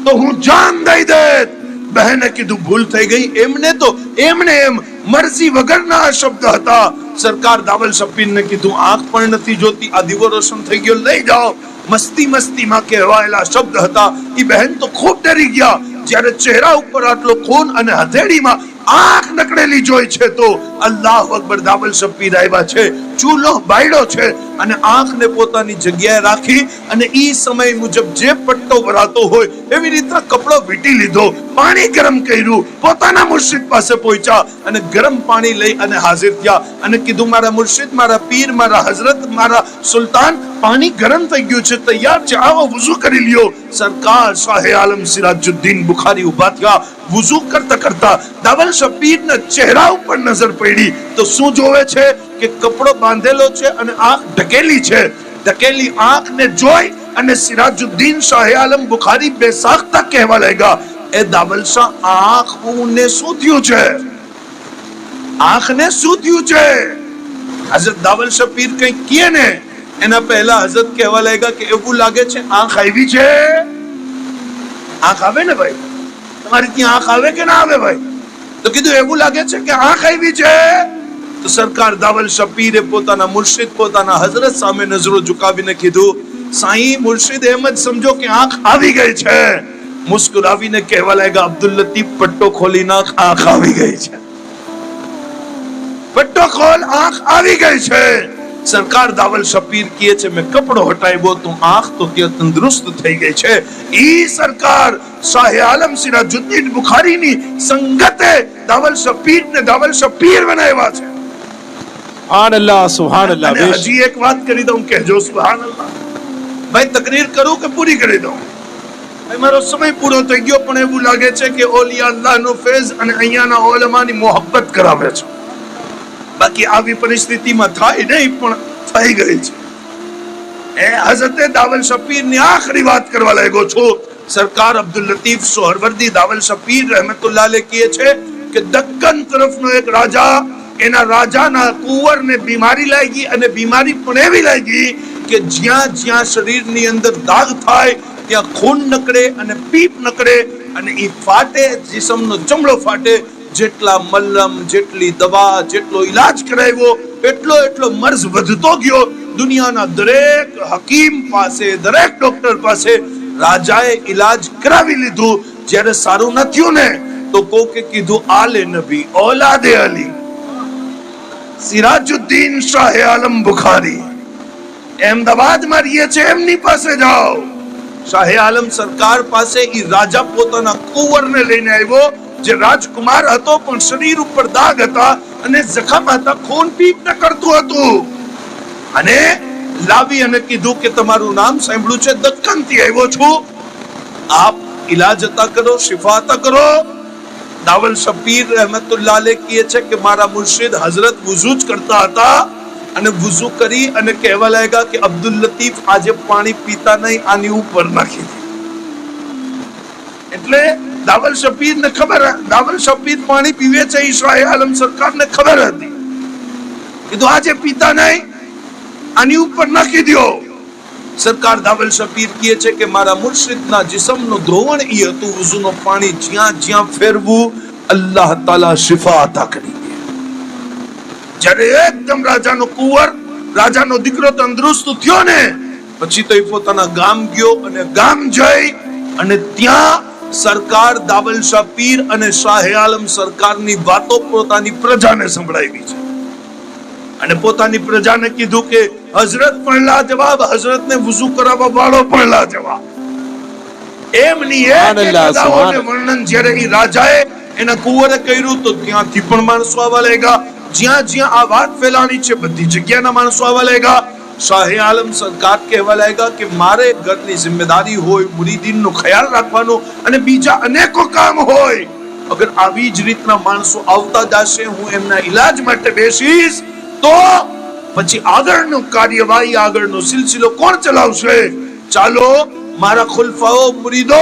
તો હું જાન દઈ દેત. બહેને કીધું ભૂલ થઈ ગઈ. એમને તો એમને એમ મરજી વગરના આ શબ્દ હતા. સરકાર દાવલ શાહ પીરને કીધું આંખ પણ નથી જોતી, આ દીવો રોશન થઈ ગયો, લઈ જાઓ. મસ્તી મસ્તીમાં કહેવાયેલા શબ્દ હતા. એ બહેન તો ખૂબ ડરી ગયા. જ્યારે ચહેરા ઉપર આટલો ખૂન અને હથેળીમાં આંખ નકળેલી જોઈ છે તો અલ્લાહુ અકબર, દાવલ શાહ પીર આવ્યા છે, ચૂલો બાયડો છે અને આંખને પોતાની જગ્યાએ રાખી અને ઈ સમય મુજબ જે પટ્ટો ભરાતો હોય એવી રીતના કપડો વીટી લીધો, પાણી ગરમ કર્યું, પોતાના મુર્શિદ પાસે પહોંચ્યા અને ગરમ પાણી લઈ અને હાજર થયા અને કીધું મારા મુર્શિદ, મારા પીર, મારા હઝરત, મારા સુલતાન, પાણી ગરમ થઈ ગયું છે, તૈયાર છે, આવો વુઝુ કરી લ્યો. સરકાર શાહે આલમ સિરાજુદ્દીન બુખારી ઉભા થયા. વુઝુ કરતા કરતા દાવલ શાહ પીરના ચહેરા ઉપર નજર પડી તો શું જોવે છે કે કપડો બાંધેલો છે અને આંખ ઢકેલી છે. ઢકેલી આંખને જોઈ અને સિરાજુદ્દીન શાહે આલમ બુખારી બેસાખ્તા કહેવા લાગ્યા એ દાવલ શાહ આંખને શું થયું છે? આંખને શું થયું છે? હઝરત દાવલ શાહ પીર કંઈક કહે ને એના પહેલા હઝરત કહેવા લાગ્યા કે એવું લાગે છે આંખ આવી છે. આંખ આવે ને ભાઈ, તમારી ત્યાં આંખ આવે કે ના આવે ભાઈ? તો કીધું એવું લાગે છે કે આંખ આવી છે. તો સરકાર દાવલ શાહ પીરે પોતાના મુર્શિદ, પોતાના હઝરત સામે નજરો ઝુકાવીને કીધું, સાईं મુર્શિદ એમ જ સમજો કે આંખ આવી ગઈ છે. મુસ્કુરાવીને કહેવા લાગ્યા, અબ્દુલ લતીફ પટ્ટો ખોલી નાખ, આંખ આવી ગઈ છે. પટ્ટો ખોલ, આંખ આવી ગઈ છે. સરકાર દાવલ શાહ પીર કહે છે, મેં કપડો હટાવ્યો તો આંખ તો ત્યાં તંદુરસ્ત થઈ ગઈ છે. ઈ સરકાર શાહે આલમ સિરાજુદ્દીન બુખારીની સંગતે દાવલ શાહ પીરને દાવલ શાહ પીર બનાવ્યા છે.
સુભાનઅલ્લાહ, સુભાનઅલ્લાહ.
અને હજી એક વાત કરી દઉં, કહેજો સુભાનઅલ્લાહ. ભાઈ તકરીર કરું કે પૂરી કરી દઉં? ભાઈ મારો સમય પૂરો થઈ ગયો, પણ એવું લાગે છે કે ઓલિયા અલ્લાહનો ફેઝ અને અહીંયાના ઉલમાની મોહબ્બત કરાવે છે. બાકી આવી પરિસ્થિતિમાં થાય નહીં, પણ થઈ ગઈ છે. એ હઝરતે દાવલ શાહ પીરની આખરી વાત કરવા લાગ્યો છું. સરકાર અબ્દુલ લતીફ સોહરવર્દી દાવલ શાહ પીર રહેમતુલ્લાહ અલૈહ કહે છે કે દક્કન તરફનો એક રાજા, એના રાજાના કુંવરને બીમારી લાગી, અને બીમારી પણ એવી લાગી કે જ્યાં જ્યાં શરીરની અંદર દાગ થાય ત્યાં ખૂન નકળે અને પીપ નકળે અને એ ફાટે, જિસ્મનો ચમડો ફાટે. જેટલા મલમ, જેટલી દવા, જેટલો ઈલાજ કરાવ્યો એટલો મર્ઝ વધતો ગયો. દુનિયાના દરેક હકીમ પાસે, દરેક ડોક્ટર પાસે રાજાએ ઈલાજ કરાવી લીધું. જ્યારે સારું ન થયું ને તો કોકે કીધું, આલે નબી ઓલાદે અલી સિરાજુદ્દીન શાહે આલમ બુખારી અહેમદાબાદમાં રહીએ છે, એમની પાસે જાઓ. શાહે આલમ સરકાર પાસે ઈ રાજા પોતાના કુંવરને લઈને આવ્યો, જે રાજકુમાર હતો પણ શરીર ઉપર દાગ હતા અને જખમ હતા, ખૂન પીપ ન કરતું હતું. અને લાવી અને કીધું કે તમારું નામ સાંભળ્યું છે, દક્કન થી આવ્યો છું, આપ ઈલાજ અતા કરો, શિફા અતા કરો. દાવલ શાહ પીર રહેમતુલ્લાહ અલૈહ કહે છે કે મારા મુર્શિદ હઝરત વુઝુ જ કરતા હતા અને વુઝુ કરી અને કહેવા લાગ્યા કે અબ્દુલ લતીફ આજે પાણી પીતા નહીં, આની ઉપર નાખી દે. એટલે દાવલ શાહ પીરને ખબર, દાવલ શાહ પીર પાણી પીવે છે, શાહે આલમ સરકારને ખબર હતી. કીધું આજે પીતા નહીં, આની ઉપર નાખી દો. સરકાર દાવલ શાહ પીર કહે છે કે મારા મુર્શિદના જિસ્મનું ધ્રોવણ ઈ હતું, વુઝુનું પાણી જ્યાં જ્યાં ફેરવું અલ્લાહ તાલા શિફા અતા કરી દે. જ્યારે એકદમ રાજાનો કુંવર, રાજાનો દીકરો તંદુરસ્ત થયો ને પછી તો એ પોતાના ગામ ગયો અને ગામ જઈ અને ત્યાં સરકાર દાવલ શાહ પીર અને શાહે આલમ સરકારની વાતો પોતાની પ્રજાને સંભળાવી છે. અને પોતાની પ્રજાને કીધું કે હઝરત પણ લાજવાબ, હઝરતને વુઝુ કરાવવા વાળો પણ લાજવાબ. એમની એક અદાઓને વર્ણન જ્યારે ઈ રાજાએ એના કુંવરે કર્યું તો ત્યાંથી પણ માણસો આવવા લાગ્યા. જ્યાં જ્યાં આ વાત ફેલાણી છે બધી જગ્યાના માણસો આવવા લાગ્યા. શાહે આલમ સરકાર કહેવા લાગ્યા કે મારે ઘરની જિમ્મેદારી હોય, મુરીદીનનો ખ્યાલ રાખવાનો અને બીજા અનેકો કામ હોય. અગર આવી જ રીતના માણસો આવતા જશે, હું એમના ઈલાજ માટે બેસીશ, તો પછી આગળનું કાર્યવાહી, આગળનો સિલસિલો કોણ ચલાવશે? ચાલો મારા ખુલફાઓ, મુરીદો,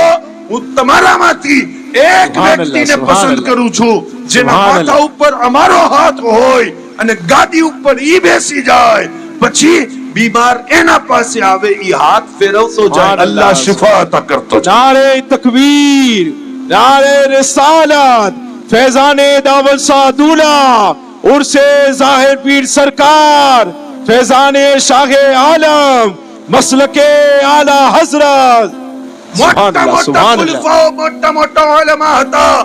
હું તમારામાંથી એક વ્યક્તિને પસંદ કરું છું જેના માથા ઉપર અમારો હાથ હોય અને ગાદી ઉપર ઈ બેસી જાય, પછી બીમાર એના પાસે આવે, ઈ હાથ ફેરવતો જાય, અલ્લાહ શિફા અતા કરતો જાય.
નારે તકબીર, નારે રિસાલત, ફૈઝાને દાવલ શાહ दूल्हा, उर्से ज़ाहिर पीर सरकार, फैज़ाने शाहे आलम, मसलके आला हजरत.
મોટા મોટા ખુલફાઓ, મોટા મોટા ઉલમા હતા.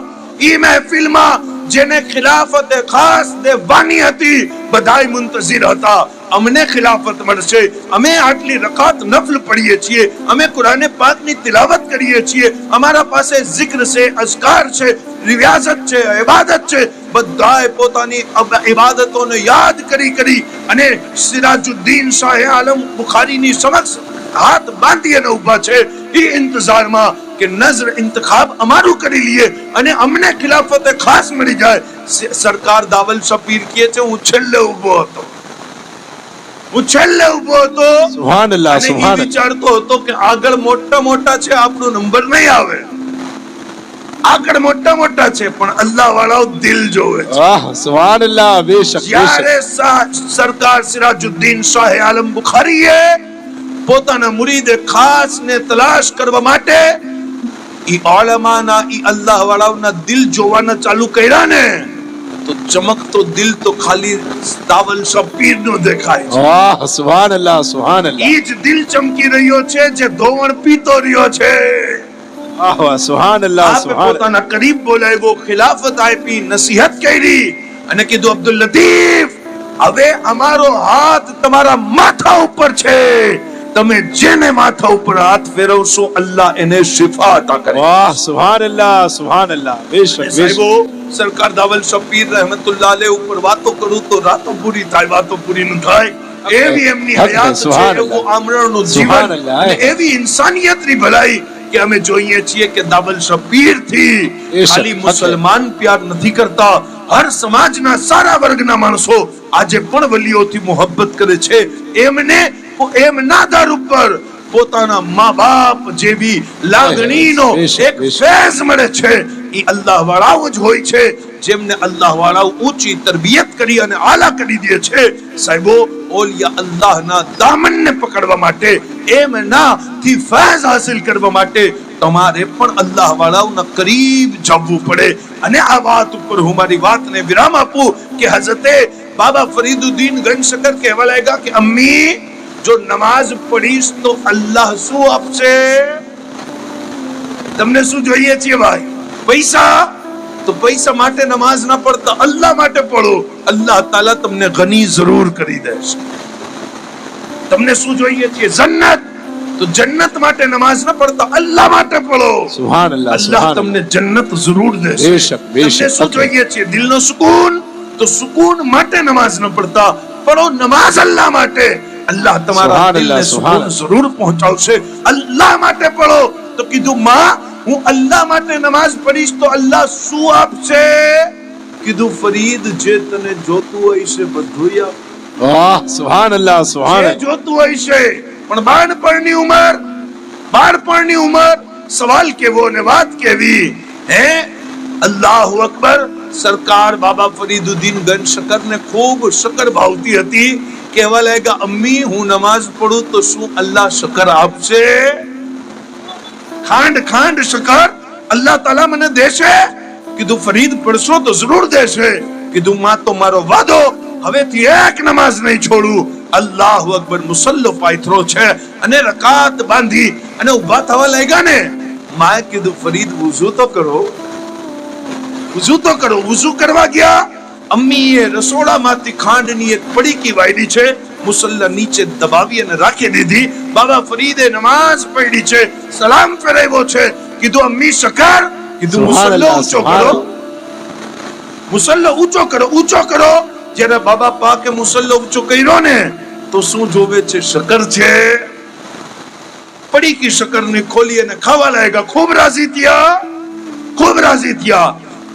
ઈ મહેફિલમાં જેને ખિલાફત ખાસ દેવાની હતી, બધાય મુંતઝિર હતા. અમને ખિલાફત મળશે, અમે આટલી રકાત નફલ પઢીએ છીએ, અમે કુરાન પાકની તિલાવત કરીએ છીએ, અમારા પાસે zikr છે, અઝકાર છે, રિયાઝત છે, ઇબાદત છે. બધાય પોતાની ઇબાદતોને યાદ કરી અને સિરાજુદ્દીન શાહે આલમ બુખારીની સમક્ષ હાથ બાંધી અને ઉભા છે. ઈ ઇંતજારમાં કે નઝર ઇંતખાબ અમારું કરી લઈએ અને અમને ખિલાફત ખાસ મળી જાય. સરકાર દાવલ શાહ પીર કહે છે, હું છેલ્લે ઉભો હતો,
સુભાનઅલ્લાહ, સુભાનઅલ્લાહ.
વિચારતો હતો કે આગળ મોટા મોટા છે, આપણો નંબર નહીં આવે. આગળ મોટા મોટા છે પણ અલ્લાહ વાળાઓ દિલ જોવે છે.
વાહ સુભાન અલ્લાહ. બેશક
જ્યારે સરદાર સિરાજુદ્દીન શાહ આલમ બુખારીએ પોતાના મુરીદે ખાસ ને તલાશ કરવા માટે ઈ ઉલમાના ઈ અલ્લાહ વાળાઓના દિલ જોવાના ચાલુ કર્યા ને તો ચમકતો દિલ તો ખાલી દાવલ શાહ પીર નો દેખાય છે.
વાહ સુભાન અલ્લાહ સુભાન અલ્લાહ.
ઈ જ દિલ ચમકી રહ્યો છે જે ધોવણ પીતો રહ્યો છે.
વાહ વાહ સુભાન અલ્લાહ
આપે
સુભાન.
પોતાના કરીબ બોલાવ્યો, ખિલાફત આપી, નસીહત કરી અને કીધું અબ્દુલ લતીફ હવે અમારો હાથ તમારા માથા ઉપર છે, તમે જેને માથા ઉપર હાથ ફેરવશો અલ્લાહ એને શિફા અતા કરે.
વાહ સુભાન અલ્લાહ સુભાન અલ્લાહ. બેશક બેશક.
સાહેબો સરકાર દાવલ શબીર રહેમતુલ્લાહ અલૈહ ઉપર વાતો કરું તો રાતો પૂરી થાય, વાતો પૂરી ન થાય. એવી એમની હયાત છે, એવું આમરણનું જીવન અને એવી ઇન્સાનિયતની ભલાઈ કે અમે જોઈએ છીએ કે દાવલ શબીર થી ખાલી મુસલમાન પ્યાર નથી કરતા, હર સમાજના સારા વર્ગના માણસો આજે પણ વલીઓથી મોહબ્બત કરે છે. એમને એમના દર ઉપર પોતાના મા બાપ જેવી લાગણીનો એક ફેઝ મળે છે. ઈ અલ્લાહ વાળાઓ જ હોય છે જેમને અલ્લાહ વાળાઓ ઊંચી તરબિયત કરી અને આલા કરી દે છે. સાહેબો ઓલિયા અલ્લાહના દામનને પકડવા માટે, એમનાથી ફૈઝ હાસિલ કરવા માટે તમારે પણ અલ્લાહ વાળાઓના કરીબ જવું પડે. અને આ વાત ઉપર હું મારી વાતને વિરામ આપું કે હઝરતે બાબા ફરીદુદ્દીન ગંજશકર કહેવા લાગ્યા કે અમ્મી જો નમાઝ પઢીશ તો અલ્લાહ શું આપશે? તમને શું જોઈએ છે ભાઈ? પૈસા? તો પૈસા માટે નમાઝ ના પડતા, અલ્લાહ માટે પઢો, અલ્લાહ તાલા તમને ગની જરૂર કરી દેશે. તમને શું જોઈએ છે? જન્નત? તો જન્નત માટે નમાઝ ના પડતા, અલ્લાહ માટે પઢો,
સુભાન અલ્લાહ
અલ્લાહ તમને જન્નત જરૂર દેશે.
બેશક બેશક.
તમને શું જોઈએ છે? દિલનો સુકૂન? તો સુકૂન માટે નમાઝ ન પડતા, પઢો નમાઝ અલ્લાહ માટે, અલ્લાહ તમારા દિલને સુકૂન જરૂર પહોંચાડશે. અલ્લાહ માટે પઢો તો કીધું માં હું અલ્લાહ માટે નમાઝ પઢીશ તો અલ્લાહ શું આપશે? કીધું ફરીદ જે તને જોતું હોય છે બધું આપશે.
વાહ સુભાન અલ્લાહ સુભાન.
જે જોતું હોય છે પણ બાળપણની ઉંમર સવાલ કેવો ને વાત કેવી હે? અલ્લાહુ અકબર. સરકાર બાબા ફરીદુદ્દીન ગંજશકર ને ખૂબ શકર ભાવતી હતી. કહેવા લાગ્યા અમ્મી હું નમાઝ પઢું તો શું અલ્લાહ શકર આપશે? ખાંડ ખાંડ શકર અલ્લાહ તાલા મને દેશે? કીધું ફરીદ પડશો તો જરૂર દેશે. કીધું માં તો મારો વાદો હવેથી એક નમાઝ નહીં છોડું. અલ્લાહુ અકબર. મુસલ્લો પાયથરો છે અને રકાત બાંધી અને ઊભા થવા લાગ્યા ને માએ કીધું ફરીદ વુઝુ તો કરો, વુઝુ તો કરો. વુઝુ કરવા ગયા, અમ્મીએ રસોડામાંથી ખાંડની એક પડીકી વાળી છે, મુસલ્લા નીચે દબાવી અને રાખી દીધી. બાબા ફરીદે નમાઝ પઢી છે, સલામ ફેરવ્યો છે. કીધું અમ્મી શકર? કીધું મુસલ્લો ઊંચો કરો, મુસલ્લો ઊંચો કરો, ઊંચો કરો. જ્યારે બાબા પાકે મુસલ્લો ઊંચો કર્યો ને તો શું જોવે છે? શકર છે. પડીકી શકરની ખોલી અને ખાવા લાગ્યા. ખૂબ રાજી થયા, ખૂબ રાજી થયા.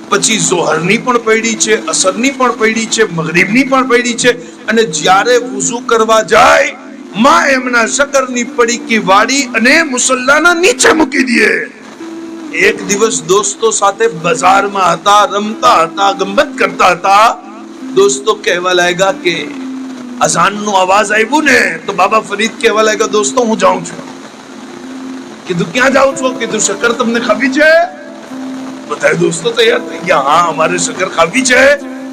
પછી ઝોહરની પણ પડી છે, અસરની પણ પડી છે, મગરિબની પણ પડી છે. અને જ્યારે વુઝુ કરવા જાય માં એમના શકરની પડીકી વાળી અને મુસલ્લાના નીચે મૂકી દે. એક દિવસ દોસ્તો સાથે બજારમાં હતા, રમતા હતા, ગમત કરતા હતા. દોસ્તો કહેવા લાગ્યા કે અઝાનનો અવાજ આવ્યો ને તો બાબા ફરીદ કહેવા લાગ્યા દોસ્તો હું જાઉં છું. કીધું ક્યાં જાઉં છો? કીધું શકર તમને ખાવી છે? બધા દોસ્તો તૈયાર થઈ ગયા, હા અમારે શકર ખાવી છે.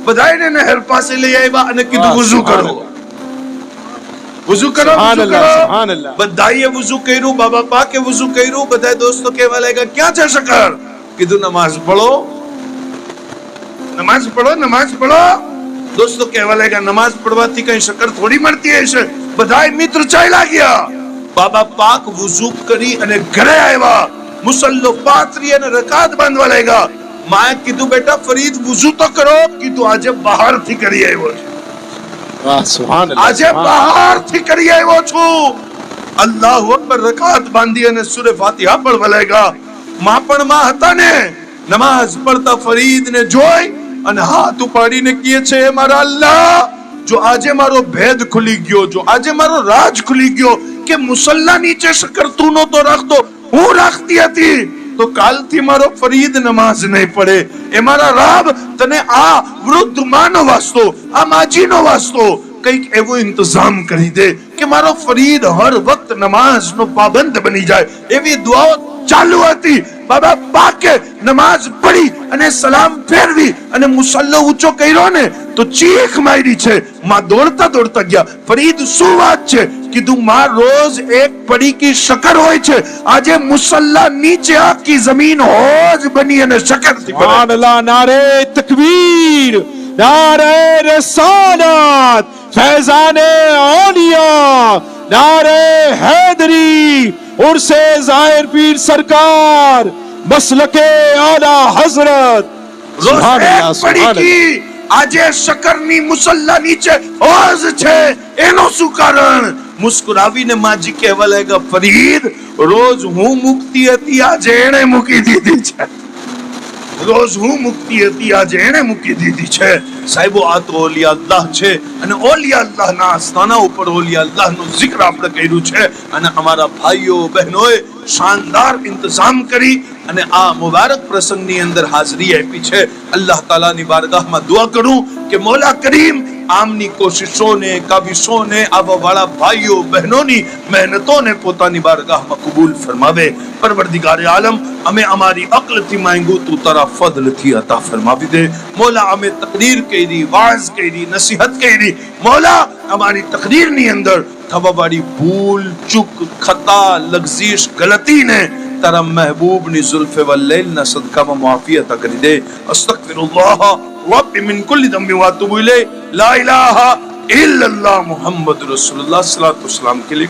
બધાને નહેર પાસે લઈ આવ્યા અને કીધું વુઝુ કરો, વુઝુ કરો, વુઝુ કરો. બધાએ વુઝુ કર્યું, બાબા પાકે વુઝુ કર્યું. બધા દોસ્તો કહેવા લાગ્યા ક્યાં છે શકર? કીધું નમાઝ પઢો, નમાઝ પઢો, નમાઝ પઢો. દોસ્તો કહેવા લાગ્યા નમાઝ પઢવાથી કઈ શકર થોડી મળતી હશે. બધા મિત્ર ચાલ્યા ગયા. બાબા પાક વુઝુ કરી અને ઘરે આવ્યા, મુસલ્લો પાથરી અને રકાત બાંધવા લાગ્યા. માએ કીધું બેટા ફરીદ વુઝુ તો કરો. કીધું આજે બહારથી કરી આવ્યો છું, આજે બહારથી કરી આવ્યો છું. અલ્લાહુ અકબર. રકાત બાંધી અને સૂરે ફાતિહા પડવા લાગ્યા. માં પણ માં હતા ને, નમાઝ પડતા ફરીદને જોઈ અને હાથ ઉપાડીને કહે છે મારા અલ્લાહ જો આજે મારો ભેદ ખુલી ગયો, જો આજે મારો રાજ ખુલી ગયો કે મુસલ્લા નીચે શકર તું નહોતો રાખતો, હું રાખતી હતી, તો તો કાલથી મારો ફરીદ નમાઝ નહીં પડે. એ મારા રાબ તને આ વૃદ્ધ માનો વાસ્તો, આ માજીનો વાસ્તો કંઈક એવો ઇંતજામ કરી દે કે મારો ફરીદ હર વખત નમાઝનો પાબંદ બની જાય. એવી દુઆઓ ચાલુ હતી. બાબા પાકે નમાઝ પડી અને સલામ ફેરવી અને મુસલ્લો ઊંચો કર્યો ને તો ચીખ મારી છે. માં દોડતા દોડતા ગયા. ફરીદ શું વાત છે? કીધું માં રોજ એક પડી કી શક્કર હોય છે, આજે મુસલ્લા નીચે આખી જમીન હોજ બની અને શક્કર થી ભરાઈ.
सुभान अल्लाह. नारे तकबीर, नारे रसालत, फैजाने औलिया, नारे हैदरी, उर्से जाहिर पीर सरकार, मसलके आला हजरत.
રોજ એક પડી કી આજે શક્કરની મુસલ્લા નીચે હોજ છે. એનું શું કારણ? મુસ્કુરાવીને માજી કહેવા લાગ્યા, ફરીદ રોજ હું મુક્તિ હતી, આજે એને મૂકી દીધી છે. રોજ હું મુક્તિ હતી, આજે એને મૂકી દીધી છે. સાહેબો, આ તો ઓલિયા અલ્લાહ છે અને ઓલિયા અલ્લાહના આસ્થાના ઉપર ઓલિયા અલ્લાહનું zikr આપણે કર્યું છે. અને અમારા ભાઈઓ બહેનોએ શાનદાર ઇંતજામ કરી અને આ મુબારક પ્રસંગની અંદર હાજરી આપી છે. અલ્લાહ તાલાની બારગાહમાં દુઆ કરું કે મૌલા કરીમ આમની કોશિશોને, કાવિશોને, આવા વાળા ભાઈઓ બહેનોની મહેનતોને પોતાની બારગાહમાં કબૂલ ફરમાવે. પરવરદિગારે આલમ, અમે અમારી અક્લથી માંગ્યું, તું તારા ફضلથી અતા ફરમાવી દે. મોલા, અમે તકરીર કરી, વાઝ કરી, નસીહત કરી. મોલા, અમારી તકરીરની અંદર થવાવાળી ભૂલ, ચૂક, ખતા, લગઝીશ, ગલતીને તારા મહેબૂબની ઝુલ્ફે વલ્લૈલના સદકામાં મુઆફી અતા કરી દે. અસ્તગફિરુલ્લાહ રબ્બી મિન કુલ્લી દમ્બિ વ અતુબુ ઇલૈહ. લા ઇલાહા ઇલ્લલ્લાહ મુહમ્મદ રસૂલુલ્લાહ સલ્લલ્લાહુ अलैहि वसल्लम के लिए